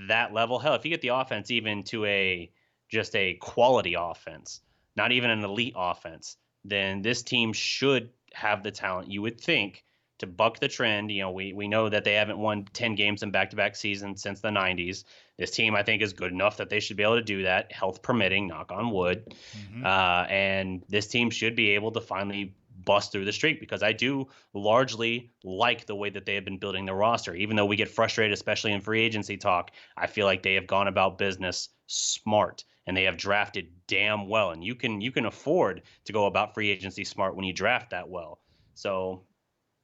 that level, hell, if you get the offense even to just a quality offense, not even an elite offense, then this team should have the talent, you would think, to buck the trend. We know that they haven't won 10 games in back-to-back seasons since the 90s. This team, I think, is good enough that they should be able to do that, health permitting, knock on wood. And this team should be able to finally bust through the streak, because I do largely like the way that they have been building their roster. Even though we get frustrated, especially in free agency talk, I feel like they have gone about business smart. And they have drafted damn well, and you can afford to go about free agency smart when you draft that well. So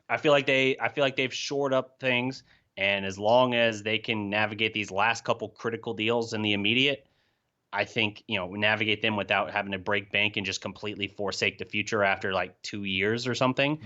I feel like they've shored up things, and as long as they can navigate these last couple critical deals in the immediate, I think navigate them without having to break bank and just completely forsake the future after like 2 years or something.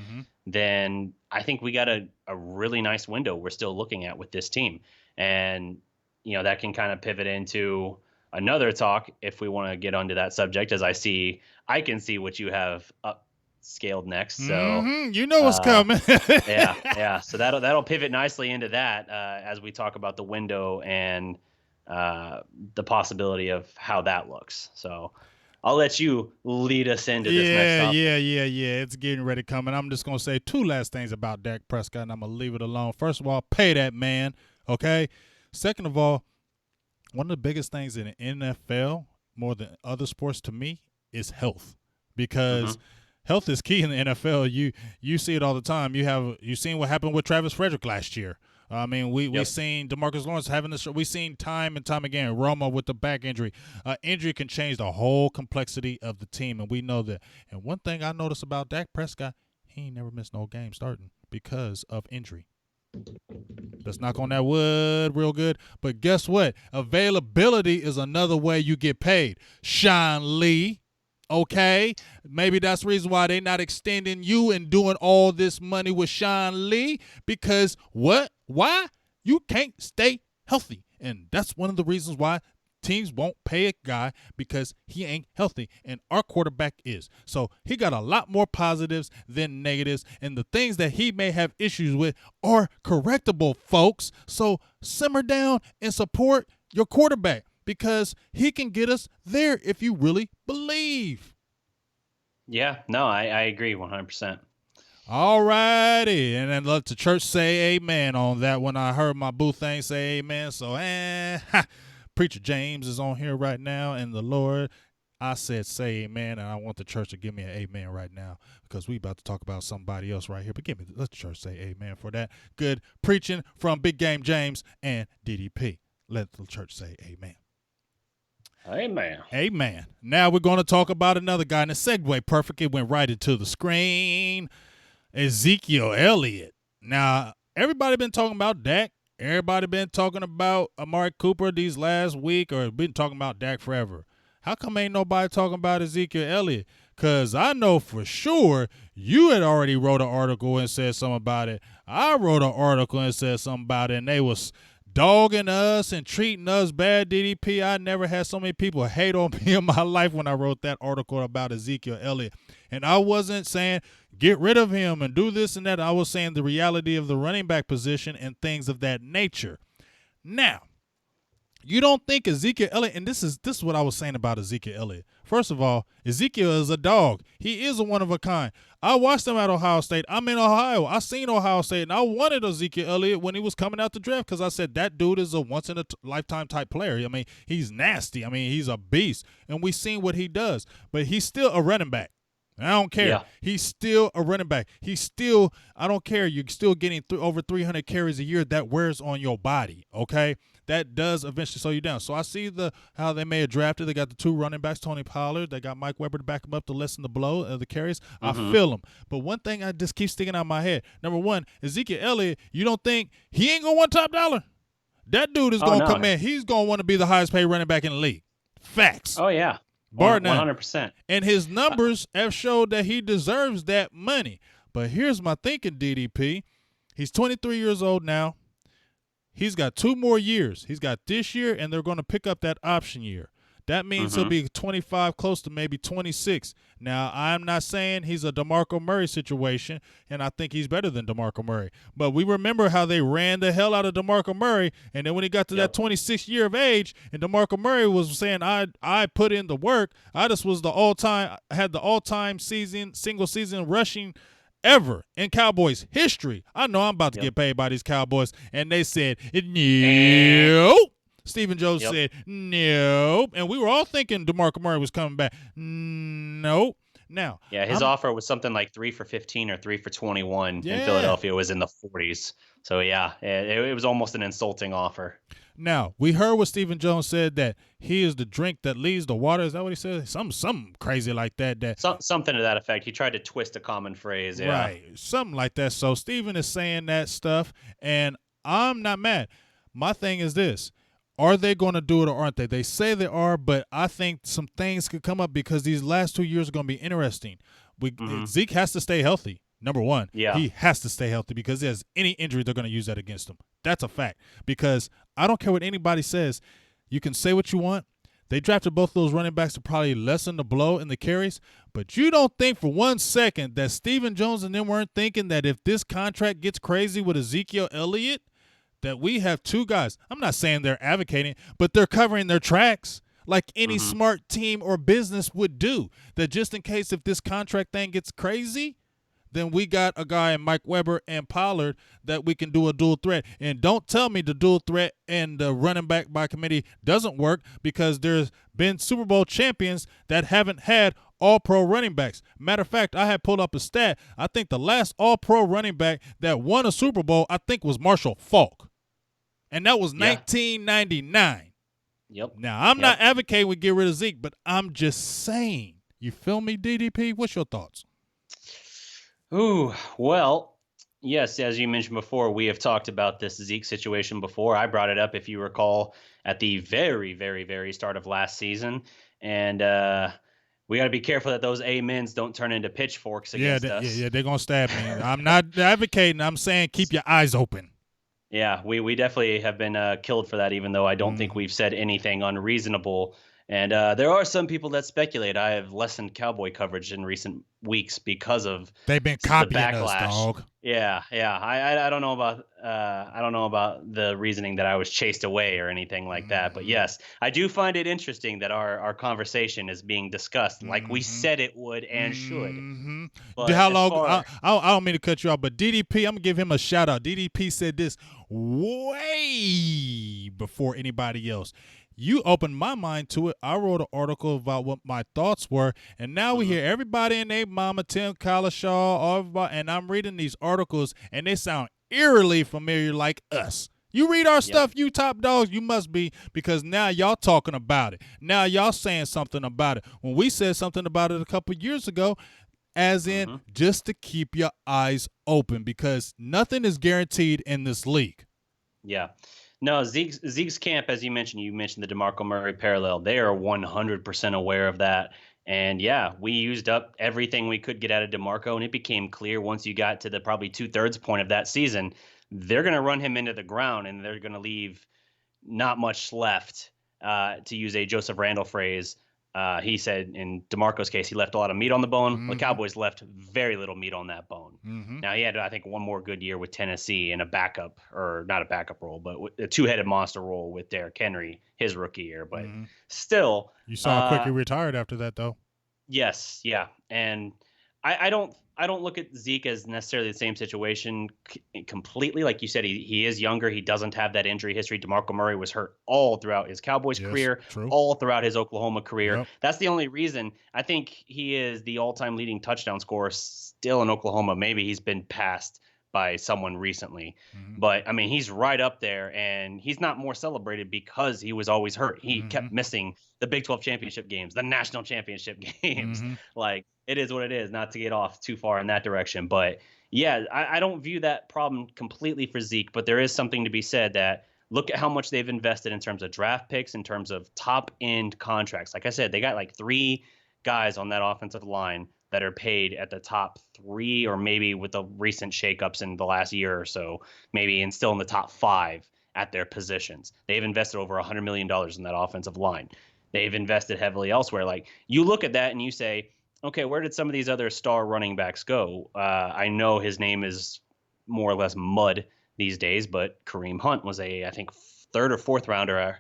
Then I think we got a really nice window we're still looking at with this team, and that can kind of pivot into another talk if we want to get onto that subject, as I can see what you have upscaled next. So you know what's coming. yeah. So that'll pivot nicely into that as we talk about the window and the possibility of how that looks. So I'll let you lead us into this next topic. Yeah. It's getting ready to come. And I'm just going to say 2 last things about Dak Prescott, and I'm going to leave it alone. First of all, pay that man, okay? Second of all, one of the biggest things in the NFL, more than other sports to me, is health, because health is key in the NFL. You see it all the time. You seen what happened with Travis Frederick last year. I mean, we seen DeMarcus Lawrence having this. We seen time and time again Roma with the back injury. Injury can change the whole complexity of the team, and we know that. And one thing I noticed about Dak Prescott, he ain't never missed no game starting because of injury. Let's knock on that wood real good. But guess what? Availability is another way you get paid. Sean Lee, okay? Maybe that's the reason why they're not extending you and doing all this money with Sean Lee, because what? Why? You can't stay healthy. And that's one of the reasons why teams won't pay a guy, because he ain't healthy, and our quarterback is. So he got a lot more positives than negatives, and the things that he may have issues with are correctable, folks. So simmer down and support your quarterback, because he can get us there if you really believe. Yeah, no, I agree 100%. All righty, and then let the church say amen on that one. I heard my boo thing say amen, so Preacher James is on here right now, and the Lord, I said say amen, and I want the church to give me an amen right now, because we about to talk about somebody else right here. But let the church say amen for that good preaching from Big Game James and DDP. Let the church say amen. Amen. Now we're going to talk about another guy, and the segue perfectly went right into the screen. Ezekiel Elliott. Now, everybody been talking about Dak. Everybody been talking about Amari Cooper these last week, or been talking about Dak forever. How come ain't nobody talking about Ezekiel Elliott? Because I know for sure you had already wrote an article and said something about it. I wrote an article and said something about it, and they was dogging us and treating us bad, DDP. I never had so many people hate on me in my life when I wrote that article about Ezekiel Elliott. And I wasn't saying get rid of him and do this and that. I was saying the reality of the running back position and things of that nature. Now, you don't think Ezekiel Elliott, and this is what I was saying about Ezekiel Elliott. First of all, Ezekiel is a dog. He is a one of a kind. I watched him at Ohio State. I'm in Ohio. I seen Ohio State, and I wanted Ezekiel Elliott when he was coming out the draft because I said that dude is a once-in-a-lifetime type player. I mean, he's nasty. I mean, he's a beast, and we've seen what he does. But he's still a running back. I don't care. Yeah. He's still a running back. I don't care. You're still getting over 300 carries a year. That wears on your body, okay? That does eventually slow you down. So I see how they may have drafted. They got the 2 running backs, Tony Pollard. They got Mike Weber to back him up to lessen the blow of the carries. I feel him. But one thing I just keep sticking out of my head. Number one, Ezekiel Elliott, you don't think he ain't going to want top dollar? That dude is going to come in. He's going to want to be the highest paid running back in the league. Facts. Oh, yeah. Bar none. 100%. And his numbers have showed that he deserves that money. But here's my thinking, DDP. He's 23 years old now. He's got 2 more years. He's got this year, and they're going to pick up that option year. That means he'll be 25, close to maybe 26. Now, I'm not saying he's a DeMarco Murray situation, and I think he's better than DeMarco Murray. But we remember how they ran the hell out of DeMarco Murray, and then when he got to that 26th year of age, and DeMarco Murray was saying, I put in the work. I just was had the all-time single season rushing ever in Cowboys history. I know I'm about to get paid by these Cowboys, and they said, no. Stephen Jones said, nope. And we were all thinking DeMarco Murray was coming back. Nope. Now, his offer was something like 3 for 15 or 3 for 21, and Philadelphia was in the 40s. So, it was almost an insulting offer. Now, we heard what Stephen Jones said, that he is the drink that leads the water. Is that what he said? Something crazy like that. Something to that effect. He tried to twist a common phrase. Yeah. Right. Something like that. So, Stephen is saying that stuff, and I'm not mad. My thing is this. Are they going to do it or aren't they? They say they are, but I think some things could come up because these last 2 years are going to be interesting. Zeke has to stay healthy, number one. Yeah. He has to stay healthy because if there's any injury, they're going to use that against him. That's a fact because I don't care what anybody says. You can say what you want. They drafted both those running backs to probably lessen the blow in the carries, but you don't think for 1 second that Stephen Jones and them weren't thinking that if this contract gets crazy with Ezekiel Elliott, that we have 2 guys. I'm not saying they're advocating, but they're covering their tracks like any smart team or business would do. That just in case if this contract thing gets crazy, then we got a guy in Mike Weber and Pollard that we can do a dual threat. And don't tell me the dual threat and the running back by committee doesn't work because there's been Super Bowl champions that haven't had all-pro running backs. Matter of fact, I had pulled up a stat. I think the last all-pro running back that won a Super Bowl, I think was Marshall Faulk. And that was 1999. Yep. Now, I'm not advocating we get rid of Zeke, but I'm just saying. You feel me, DDP? What's your thoughts? Ooh, well, yes, as you mentioned before, we have talked about this Zeke situation before. I brought it up, if you recall, at the very, very, very start of last season. And we got to be careful that those amens don't turn into pitchforks against us. Yeah, they're going to stab me. I'm not advocating. I'm saying keep your eyes open. Yeah, we definitely have been killed for that, even though I don't think we've said anything unreasonable. And there are some people that speculate I have lessened Cowboy coverage in recent weeks because of they've been copying us, dog. Yeah. I don't know about the reasoning that I was chased away or anything like that. But yes, I do find it interesting that our conversation is being discussed like we said it would and should. But how long? I don't mean to cut you off, but DDP, I'm gonna give him a shout out. DDP said this way before anybody else. You opened my mind to it. I wrote an article about what my thoughts were, and now we hear everybody and their mama, Tim Collishaw, and I'm reading these articles, and they sound eerily familiar like us. You read our stuff, you top dogs, you must be, because now y'all talking about it. Now y'all saying something about it. When we said something about it a couple years ago, as in just to keep your eyes open, because nothing is guaranteed in this league. Yeah. No, Zeke's camp, as you mentioned the DeMarco Murray parallel. They are 100% aware of that. And yeah, we used up everything we could get out of DeMarco, and it became clear once you got to the probably 2/3 point of that season they're going to run him into the ground, and they're going to leave not much left. To use a Joseph Randall phrase, he said in DeMarco's case, he left a lot of meat on the bone. Mm-hmm. The Cowboys left very little meat on that bone. Mm-hmm. Now, he had, I think, one more good year with Tennessee in a backup, or not a backup role, but a two-headed monster role with Derrick Henry his rookie year. But still, you saw how quick he retired after that, though. Yes, yeah, and I don't look at Zeke as necessarily the same situation completely. Like you said, he is younger. He doesn't have that injury history. DeMarco Murray was hurt all throughout his Cowboys career, all throughout his Oklahoma career. Yep. That's the only reason I think he is the all-time leading touchdown scorer still in Oklahoma. Maybe he's been passed by someone recently. But I mean, he's right up there, and he's not more celebrated because he was always hurt. He kept missing the Big 12 championship games, the national championship games. Like, it is what it is, not to get off too far in that direction. But yeah, I don't view that problem completely for Zeke, but there is something to be said that look at how much they've invested in terms of draft picks, in terms of top end contracts. Like I said, they got like 3 guys on that offensive line that are paid at the top 3, or maybe with the recent shakeups in the last year or so, maybe and still in the top 5 at their positions. They've invested over $100 million in that offensive line. They've invested heavily elsewhere. Like, you look at that and you say, okay, where did some of these other star running backs go? I know his name is more or less mud these days, but Kareem Hunt was I think, 3rd or 4th rounder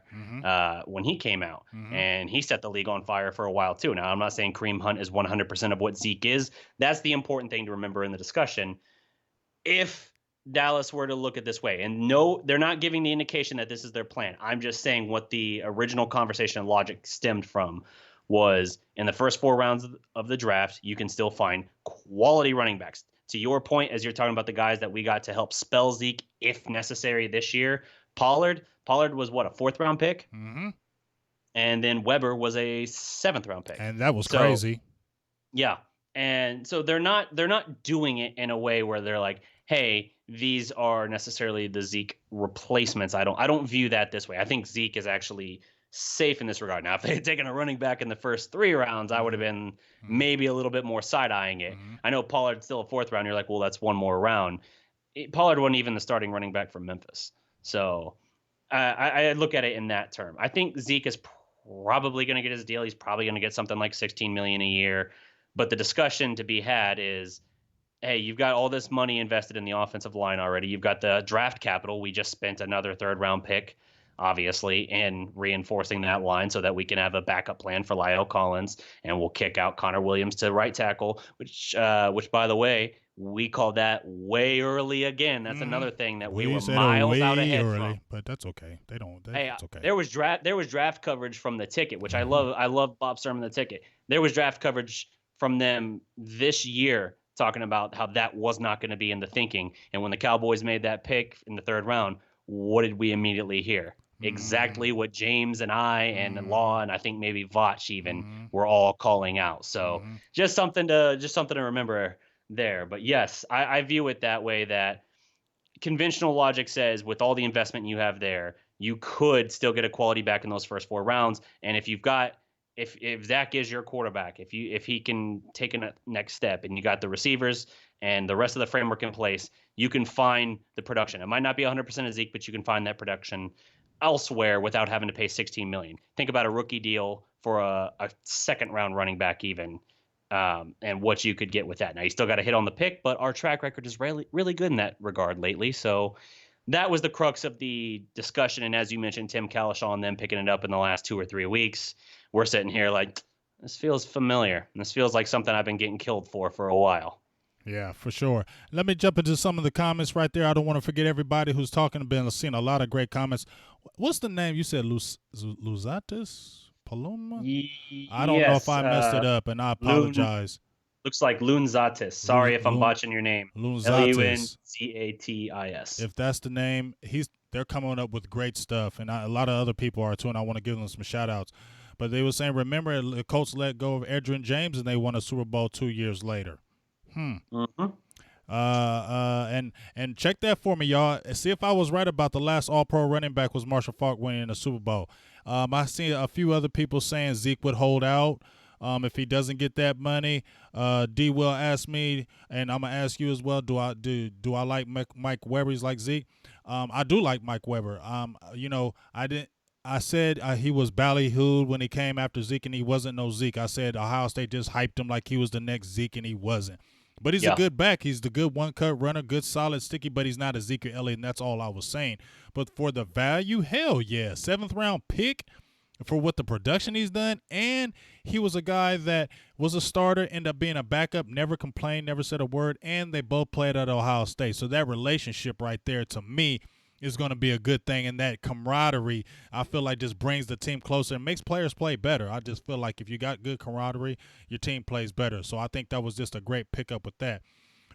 when he came out, and he set the league on fire for a while too. Now, I'm not saying Kareem Hunt is 100% of what Zeke is. That's the important thing to remember in the discussion. If Dallas were to look at this way, and no, they're not giving the indication that this is their plan. I'm just saying what the original conversation and logic stemmed from was in the first 4 rounds of the draft, you can still find quality running backs. To your point, as you're talking about the guys that we got to help spell Zeke if necessary this year, Pollard was what, a 4th round pick? And then Weber was a 7th round pick. And that was crazy. Yeah. And so they're not doing it in a way where they're like, hey, these are necessarily the Zeke replacements. I don't view that this way. I think Zeke is actually safe in this regard. Now, if they had taken a running back in the first 3 rounds, I would have been maybe a little bit more side-eyeing it. I know Pollard's still a 4th round. You're like, well, that's one more round. Pollard wasn't even the starting running back for Memphis. So I look at it in that term. I think Zeke is probably going to get his deal. He's probably going to get something like $16 million a year. But the discussion to be had is, hey, you've got all this money invested in the offensive line already. You've got the draft capital. We just spent another 3rd round pick, obviously, in reinforcing that line so that we can have a backup plan for La'el Collins, and we'll kick out Connor Williams to right tackle, which by the way, we called that way early again. That's another thing that we were miles out ahead from. But that's okay. It's okay. There was draft coverage from the ticket, which I love. I love Bob Sturman, the ticket. There was draft coverage from them this year talking about how that was not going to be in the thinking. And when the Cowboys made that pick in the 3rd round, what did we immediately hear? Exactly what James and I and Law and I think maybe Vach even were all calling out. So just something to remember there. But yes, I view it that way, that conventional logic says with all the investment you have there, you could still get a quality back in those first 4 rounds. And if you've got if Zach is your quarterback, if he can take a next step, and you got the receivers and the rest of the framework in place, you can find the production. It might not be 100% of Zeke, but you can find that production elsewhere without having to pay $16 million. Think about a rookie deal for a 2nd round running back even, and what you could get with that. Now, you still got to hit on the pick, but our track record is really, really good in that regard lately. So that was the crux of the discussion. And as you mentioned, Tim Calishaw and them picking it up in the last 2 or 3 weeks, we're sitting here like, this feels familiar. This feels like something I've been getting killed for a while. Yeah, for sure. Let me jump into some of the comments right there. I don't want to forget everybody who's talking. Been seeing a lot of great comments. What's the name? You said Luzatis Paloma? I don't know if I messed it up, and I apologize. Looks like Lunzatis. Sorry if I'm botching your name. Lunzatis. Lunzatis. If that's the name, they're coming up with great stuff, and a lot of other people are too, and I want to give them some shout-outs. But they were saying, remember, the Colts let go of Edgerrin James, and they won a Super Bowl 2 years later. And check that for me, y'all. See if I was right about the last All-Pro running back was Marshall Faulk winning the Super Bowl. I seen a few other people saying Zeke would hold out. If he doesn't get that money, D will ask me, and I'm gonna ask you as well. Do I like Mike Weber? He's like Zeke. I do like Mike Weber. I didn't. I said he was ballyhooed when he came after Zeke, and he wasn't no Zeke. I said Ohio State just hyped him like he was the next Zeke, and he wasn't. But he's a Yeah. good back. He's the good one-cut runner, good solid sticky, but he's not Ezekiel Elliott, and that's all I was saying. But for the value, hell yeah. 7th-round pick for what the production he's done, and he was a guy that was a starter, ended up being a backup, never complained, never said a word, and they both played at Ohio State. So that relationship right there, to me, is going to be a good thing, and that camaraderie, I feel like, just brings the team closer and makes players play better. I just feel like if you got good camaraderie, your team plays better. So I think that was just a great pickup with that.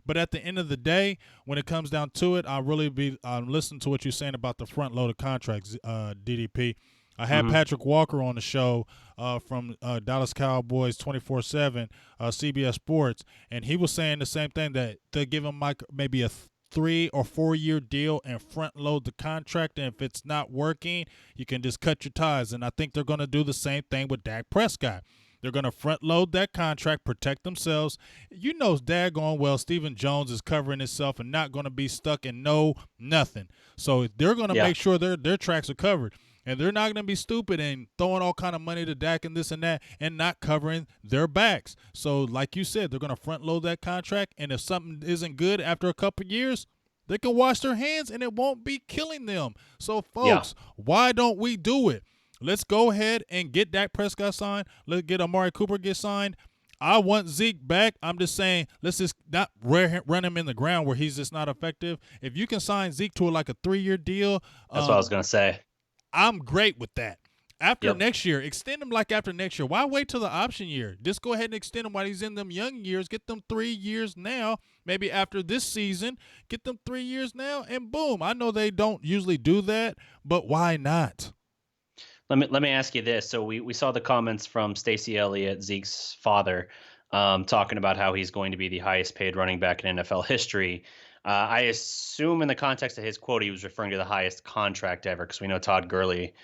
But at the end of the day, when it comes down to it, I really be listening to what you're saying about the front loaded contracts, DDP. I had Patrick Walker on the show from Dallas Cowboys 24/7, CBS Sports, and he was saying the same thing, that they'll give him maybe a 3 or 4 year deal and front load the contract, and if it's not working, you can just cut your ties. And I think they're going to do the same thing with Dak Prescott. They're going to front load that contract, protect themselves. You know, daggone well, Stephen Jones is covering himself and not going to be stuck in nothing. So they're going to make sure their tracks are covered. And they're not going to be stupid and throwing all kind of money to Dak and this and that and not covering their backs. So, like you said, they're going to front load that contract. And if something isn't good after a couple of years, they can wash their hands and it won't be killing them. So, folks, why don't we do it? Let's go ahead and get Dak Prescott signed. Let's get Amari Cooper get signed. I want Zeke back. I'm just saying, let's just not run him in the ground where he's just not effective. If you can sign Zeke to like a 3-year deal. That's what I was going to say. I'm great with that. After next year, extend him like after next year. Why wait till the option year? Just go ahead and extend him while he's in them young years. Get them 3 years now. Maybe after this season, get them 3 years now, and boom. I know they don't usually do that, but why not? Let me ask you this. So we saw the comments from Stacey Elliott, Zeke's father, talking about how he's going to be the highest paid running back in NFL history. I assume in the context of his quote, he was referring to the highest contract ever, because we know Todd Gurley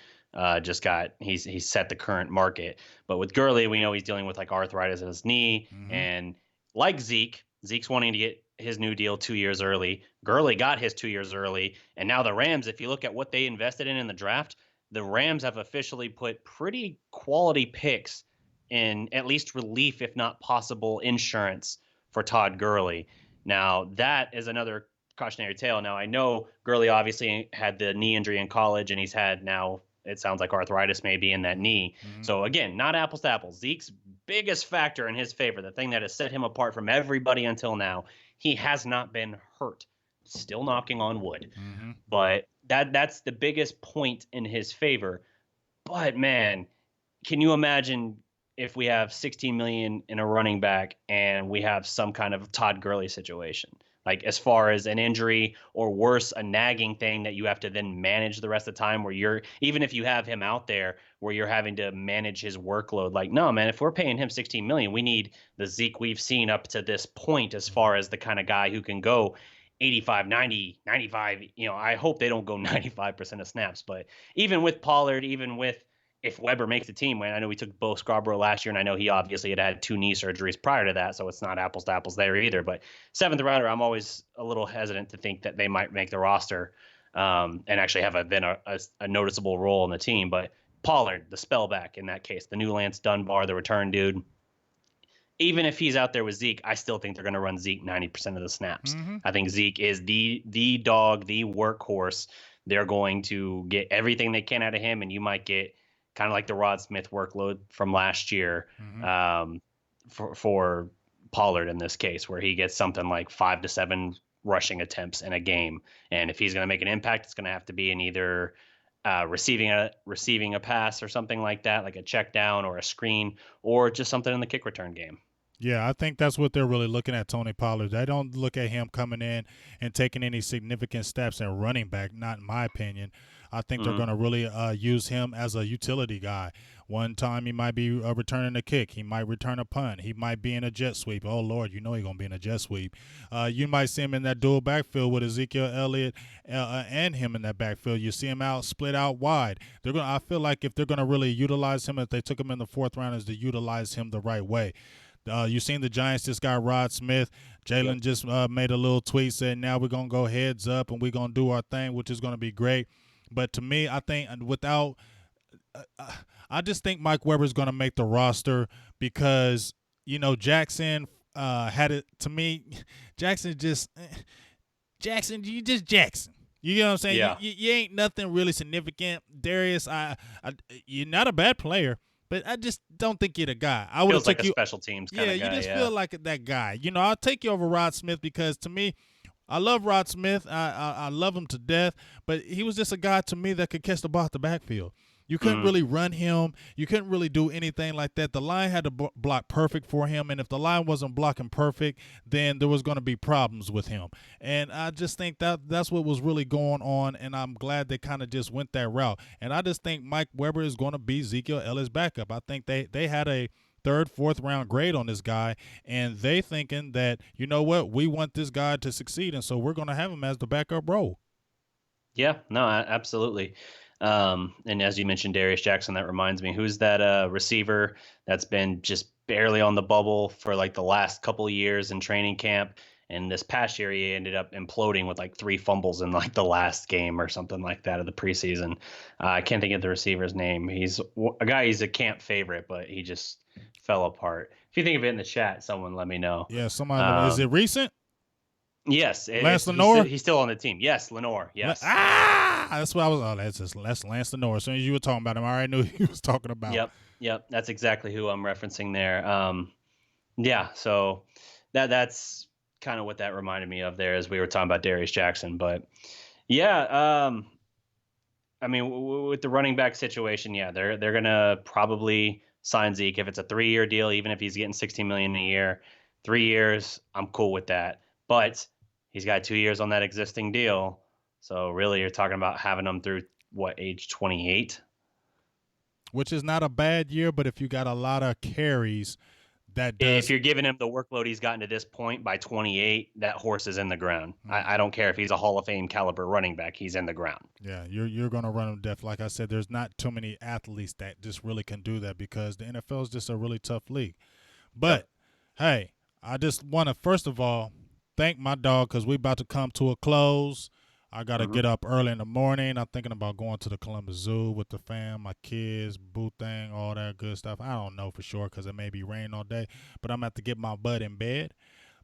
he's set the current market. But with Gurley, we know he's dealing with like arthritis in his knee. And like Zeke's wanting to get his new deal 2 years early. Gurley got his 2 years early. And now the Rams, if you look at what they invested in the draft, the Rams have officially put pretty quality picks in at least relief, if not possible insurance for Todd Gurley. Now, that is another cautionary tale. Now, I know Gurley obviously had the knee injury in college, and he's had now, it sounds like arthritis may be in that knee. So, again, not apples to apples. Zeke's biggest factor in his favor, the thing that has set him apart from everybody until now, he has not been hurt. Still knocking on wood. But that's the biggest point in his favor. But, man, can you imagine if we have 16 million in a running back and we have some kind of Todd Gurley situation, like as far as an injury or worse, a nagging thing that you have to then manage the rest of the time, where even if you have him out there where you're having to manage his workload, like, no, man, if we're paying him 16 million, we need the Zeke we've seen up to this point, as far as the kind of guy who can go 85, 90, 95, I hope they don't go 95% of snaps, but even with Pollard, even with, if Weber makes the team, I know we took Bo Scarborough last year, and I know he obviously had 2 knee surgeries prior to that, so it's not apples to apples there either. But 7th rounder, I'm always a little hesitant to think that they might make the roster and actually have a noticeable role in the team. But Pollard, the spellback in that case, the new Lance Dunbar, the return dude, even if he's out there with Zeke, I still think they're going to run Zeke 90% of the snaps. I think Zeke is the dog, the workhorse. They're going to get everything they can out of him, and you might get kind of like the Rod Smith workload from last year for Pollard in this case, where he gets something like 5 to 7 rushing attempts in a game. And if he's going to make an impact, it's going to have to be in either receiving a pass or something like that, like a check down or a screen, or just something in the kick return game. Yeah, I think that's what they're really looking at, Tony Pollard. They don't look at him coming in and taking any significant steps at running back, not in my opinion. I think they're Mhm. going to really use him as a utility guy. One time he might be returning a kick. He might return a punt. He might be in a jet sweep. Oh, Lord, you know he's going to be in a jet sweep. You might see him in that dual backfield with Ezekiel Elliott and him in that backfield. You see him out, split out wide. I feel like if they're going to really utilize him, if they took him in the fourth round, is to utilize him the right way. You seen the Giants just got Rod Smith. Jalen just made a little tweet saying now we're going to go heads up and we're going to do our thing, which is going to be great. But to me, I think I just think Mike Weber is going to make the roster because, Jackson had it. To me, Jackson, you just Jackson. You know what I'm saying? Yeah. You ain't nothing really significant. Darius, you're not a bad player, but I just don't think you're the guy. I would Feels like took a you. special teams kind Yeah, of guy. you just feel like that guy. I'll take you over Rod Smith because to me, I love Rod Smith. I love him to death, but he was just a guy to me that could catch the ball at the backfield. You couldn't really run him. You couldn't really do anything like that. The line had to block perfect for him, and if the line wasn't blocking perfect, then there was going to be problems with him. And I just think that's what was really going on, and I'm glad they kind of just went that route. And I just think Mike Weber is going to be Ezekiel Elliott's backup. I think they had a third, fourth round grade on this guy, and they thinking that, you know what, we want this guy to succeed, and so we're going to have him as the backup role. Yeah, no, absolutely. And as you mentioned, Darius Jackson, that reminds me, who's that receiver that's been just barely on the bubble for like the last couple of years in training camp? And this past year, he ended up imploding with like 3 fumbles in like the last game or something like that of the preseason. I can't think of the receiver's name. He's a guy, he's a camp favorite, but he just fell apart. If you think of it in the chat, someone let me know. Yeah, somebody. Is it recent? Yes, Lance Lenoir? He's still on the team. Yes, Lenoir. Yes. That's what I was. Oh, that's Lance Lenoir. As soon as you were talking about him, I already knew he was talking about. Yep. That's exactly who I'm referencing there. Yeah. So that's kind of what that reminded me of there as we were talking about Darius Jackson. But yeah, I mean, with the running back situation, yeah, they're gonna probably sign Zeke if it's a 3-year deal, even if he's getting $16 million a year. 3 years, I'm cool with that. But he's got 2 years on that existing deal. So really, you're talking about having him through what, age 28? Which is not a bad year, but if you got a lot of carries, if you're giving him the workload he's gotten to this point by 28, that horse is in the ground. I don't care if he's a Hall of Fame caliber running back. He's in the ground. Yeah, you're going to run him to death. Like I said, there's not too many athletes that just really can do that because the NFL is just a really tough league. But, hey, I just want to, first of all, thank my dog because we about to come to a close. I got to get up early in the morning. I'm thinking about going to the Columbus Zoo with the fam, my kids, boo thing, all that good stuff. I don't know for sure because it may be raining all day, but I'm going to have to get my butt in bed.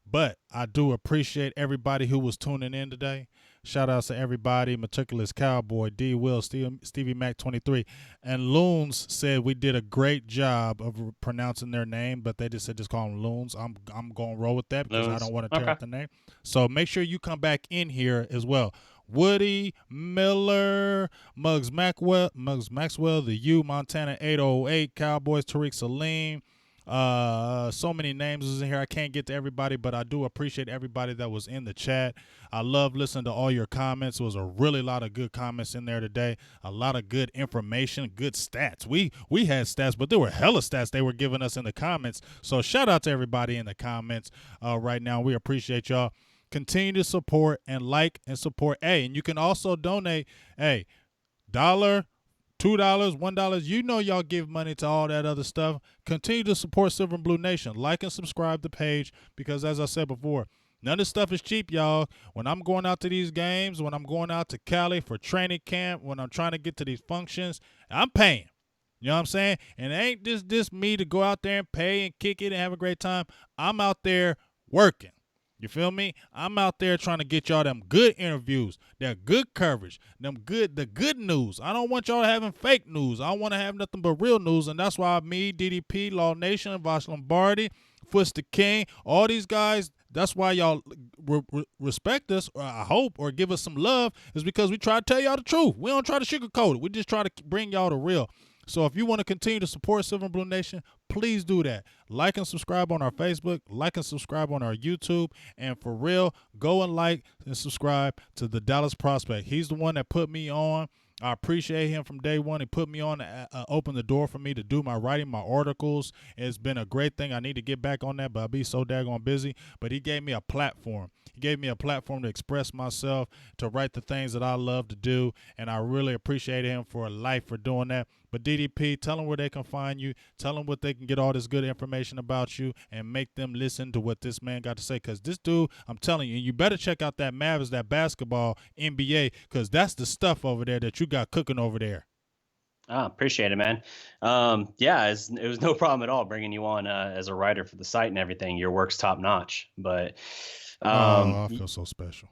But I do appreciate everybody who was tuning in today. Shout outs to everybody, Meticulous Cowboy, D. Will, Stevie Mac 23, and Loons said we did a great job of pronouncing their name, but they just said just call them Loons. I'm going to roll with that because Loons. I don't want to tear up the name. So make sure you come back in here as well. Woody Miller, Muggs Maxwell, the U, Montana 808, Cowboys, Tariq Salim. So many names is in here. I can't get to everybody, but I do appreciate everybody that was in the chat. I love listening to all your comments. It was a really lot of good comments in there today. A lot of good information, good stats. We had stats, but there were hella stats they were giving us in the comments. So shout out to everybody in the comments right now. We appreciate y'all. Continue to support and like and support. Hey, and you can also donate. Hey, $1, $2, $1. You know y'all give money to all that other stuff. Continue to support Silver and Blue Nation. Like and subscribe to the page because, as I said before, none of this stuff is cheap, y'all. When I'm going out to these games, when I'm going out to Cali for training camp, when I'm trying to get to these functions, I'm paying. You know what I'm saying? And it ain't just me to go out there and pay and kick it and have a great time. I'm out there working. You feel me? I'm out there trying to get y'all them good interviews, that good coverage, the good news. I don't want y'all having fake news. I want to have nothing but real news, and that's why me, DDP, Law Nation, Vosh Lombardi, Footster King, all these guys, that's why y'all respect us, or I hope, or give us some love, is because we try to tell y'all the truth. We don't try to sugarcoat it. We just try to bring y'all the real. So if you want to continue to support Silver and Blue Nation, please do that. Like and subscribe on our Facebook. Like and subscribe on our YouTube. And for real, go and like and subscribe to the Dallas Prospect. He's the one that put me on. I appreciate him from day one. He put me on, opened the door for me to do my writing, my articles. It's been a great thing. I need to get back on that, but I be so daggone busy. But he gave me a platform. He gave me a platform to express myself, to write the things that I love to do, and I really appreciate him for life for doing that. But DDP, tell them where they can find you. Tell them what they can get all this good information about you, and make them listen to what this man got to say. Because this dude, I'm telling you, and you better check out that Mavericks, that basketball, NBA, because that's the stuff over there that you got cooking over there. Ah, appreciate it, man. Yeah, it was no problem at all bringing you on as a writer for the site and everything. Your work's top notch. But Oh, I y- feel so special.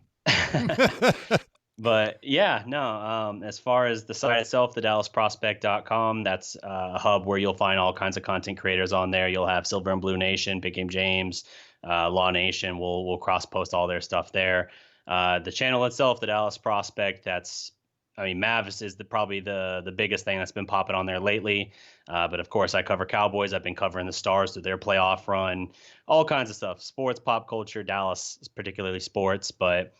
But yeah, no, as far as the site itself, the DallasProspect.com, that's a hub where you'll find all kinds of content creators on there. You'll have Silver and Blue Nation, Big Game James, Law Nation. We'll cross post all their stuff there. The channel itself, the Dallas Prospect, I mean, Mavs is probably the biggest thing that's been popping on there lately. But of course, I cover Cowboys. I've been covering the Stars through their playoff run, all kinds of stuff, sports, pop culture, Dallas, particularly sports. But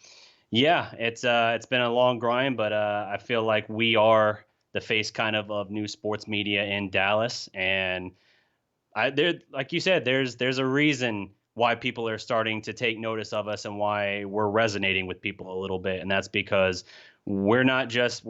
yeah, it's been a long grind, but I feel like we are the face kind of new sports media in Dallas, and there, like you said, there's a reason why people are starting to take notice of us and why we're resonating with people a little bit, and that's because we're not just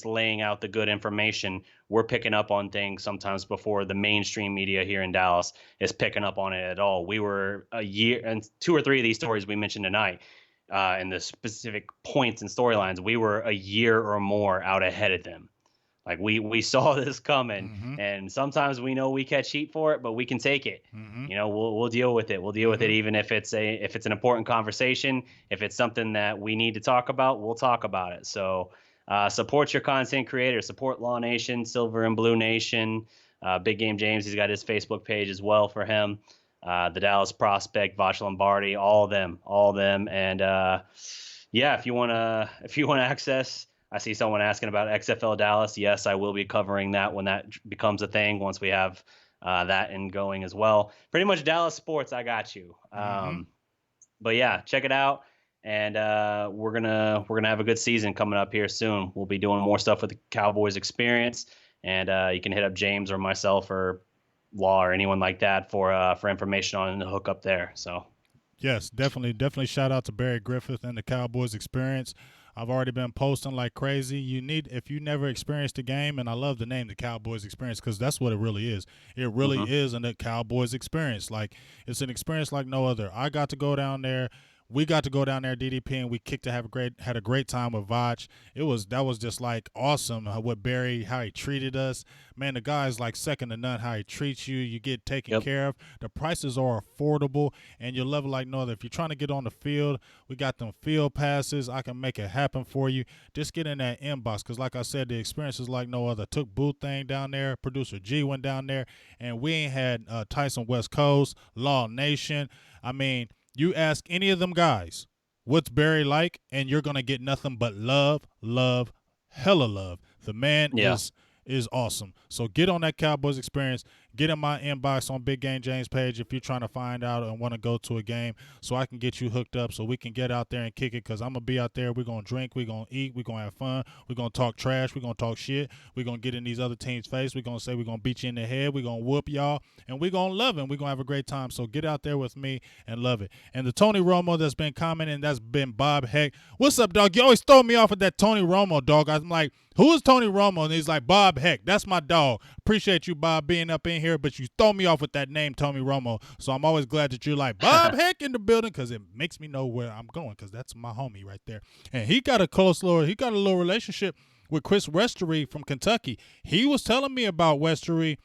laying out the good information. We're picking up on things sometimes before the mainstream media here in Dallas is picking up on it at all. We were a year, and two or three of these stories we mentioned tonight, and the specific points and storylines, we were a year or more out ahead of them. Like we saw this coming, Mm-hmm. and sometimes we know we catch heat for it, but we can take it. Mm-hmm. We'll deal with it. We'll deal with it, Mm-hmm. even if it's an important conversation. If it's something that we need to talk about, we'll talk about it. So support your content creators. Support Law Nation, Silver and Blue Nation, Big Game James. He's got his Facebook page as well for him. The Dallas Prospect, Vash Lombardi, all of them, and yeah, if you wanna access. I see someone asking about XFL Dallas. Yes, I will be covering that when that becomes a thing. Once we have that in going as well. Pretty much Dallas sports. I got you. Mm-hmm. But yeah, check it out, and we're gonna have a good season coming up here soon. We'll be doing more stuff with the Cowboys experience, and you can hit up James or myself or Law or anyone like that for information on the hook up there. So. Yes, definitely. Shout out to Barry Griffith and the Cowboys experience. I've already been posting like crazy. If you never experienced the game, and I love the name, the Cowboys experience, because that's what it really is. It really Mhm. is the Cowboys experience. Like, it's an experience like no other. I got to go down there. We got to go down there, DDP, and we had a great time with Vach. That was just like awesome. What Barry, how he treated us, man. The guy's like second to none. How he treats you, you get taken Yep. care of. The prices are affordable, and you'll love it like no other. If you're trying to get on the field, we got them field passes. I can make it happen for you. Just get in that inbox, because like I said, the experience is like no other. Took Booth thing down there. Producer G went down there, and we ain't had Tyson West Coast, Law Nation. I mean, you ask any of them guys, what's Barry like, and you're gonna get nothing but love, hella love. The man Yeah. is awesome. So get on that Cowboys experience. Get in my inbox on Big Game James page if you're trying to find out and want to go to a game, so I can get you hooked up, so we can get out there and kick it, because I'm going to be out there. We're going to drink. We're going to eat. We're going to have fun. We're going to talk trash. We're going to talk shit. We're going to get in these other teams' face. We're going to say we're going to beat you in the head. We're going to whoop y'all, and we're going to love it. We're going to have a great time. So get out there with me and love it. And the Tony Romo that's been commenting, that's been Bob Heck. What's up, dog? You always throw me off with that Tony Romo, dog. I'm like, who is Tony Romo? And he's like, Bob Heck. That's my dog. Appreciate you, Bob, being up in here, but you throw me off with that name, Tony Romo. So I'm always glad that you're like, Bob Heck in the building, because it makes me know where I'm going, because that's my homie right there. And he got a little relationship with Chris Westery from Kentucky. He was telling me about Westery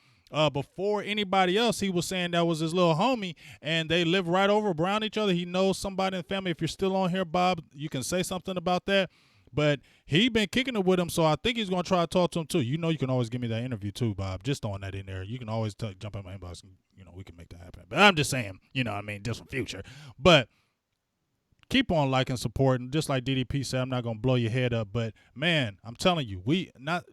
before anybody else. He was saying that was his little homie, and they live right over around each other. He knows somebody in the family. If you're still on here, Bob, you can say something about that. But he been kicking it with him, so I think he's going to try to talk to him, too. You know, you can always give me that interview, too, Bob. Just throwing that in there. You can always jump in my inbox, and, we can make that happen. But I'm just saying, what I mean, just for future. But keep on liking, supporting. Just like DDP said, I'm not going to blow your head up. But, man, I'm telling you, we not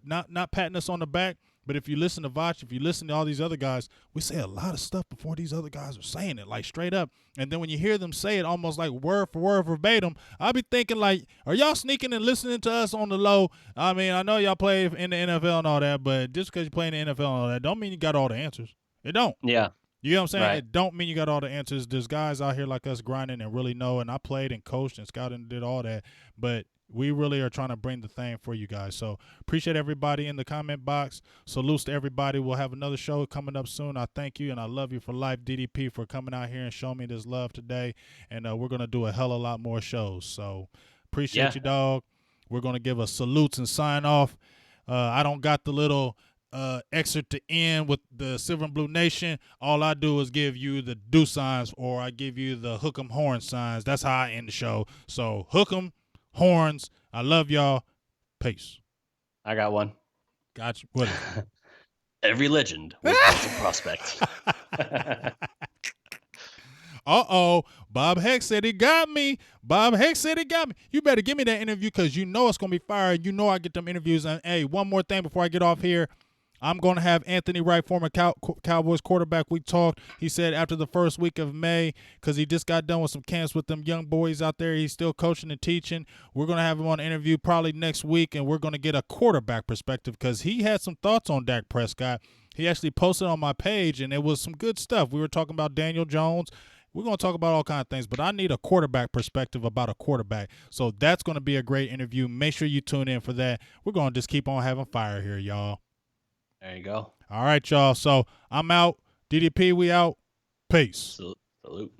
patting us on the back, But if you listen to Vach, if you listen to all these other guys, we say a lot of stuff before these other guys are saying it, like straight up. And then when you hear them say it almost like word for word verbatim, I be thinking like, are y'all sneaking and listening to us on the low? I mean, I know y'all play in the NFL and all that, but just because you play in the NFL and all that don't mean you got all the answers. It don't. Yeah. You know what I'm saying? Right. It don't mean you got all the answers. There's guys out here like us grinding and really know, and I played and coached and scouted and did all that, but we really are trying to bring the thing for you guys. So appreciate everybody in the comment box. Salutes to everybody. We'll have another show coming up soon. I thank you and I love you for life, DDP, for coming out here and showing me this love today. And we're going to do a hell of a lot more shows. So appreciate you, dog. We're going to give a salutes and sign off. I don't got the little excerpt to end with the Silver and Blue Nation. All I do is give you the do signs, or I give you the hook 'em horn signs. That's how I end the show. So hook 'em horns. I love y'all. Peace. I got one. Got you. What is it? Every legend was once a prospect. Uh-oh. Bob Heck said he got me. Bob Heck said he got me. You better give me that interview because you know it's going to be fire. You know I get them interviews. And, hey, one more thing before I get off here. I'm going to have Anthony Wright, former Cowboys quarterback. We talked. He said after the first week of May, because he just got done with some camps with them young boys out there, he's still coaching and teaching. We're going to have him on an interview probably next week, and we're going to get a quarterback perspective because he had some thoughts on Dak Prescott. He actually posted on my page, and it was some good stuff. We were talking about Daniel Jones. We're going to talk about all kinds of things, but I need a quarterback perspective about a quarterback. So that's going to be a great interview. Make sure you tune in for that. We're going to just keep on having fire here, y'all. There you go. All right, y'all. So I'm out. DDP, we out. Peace. Salute.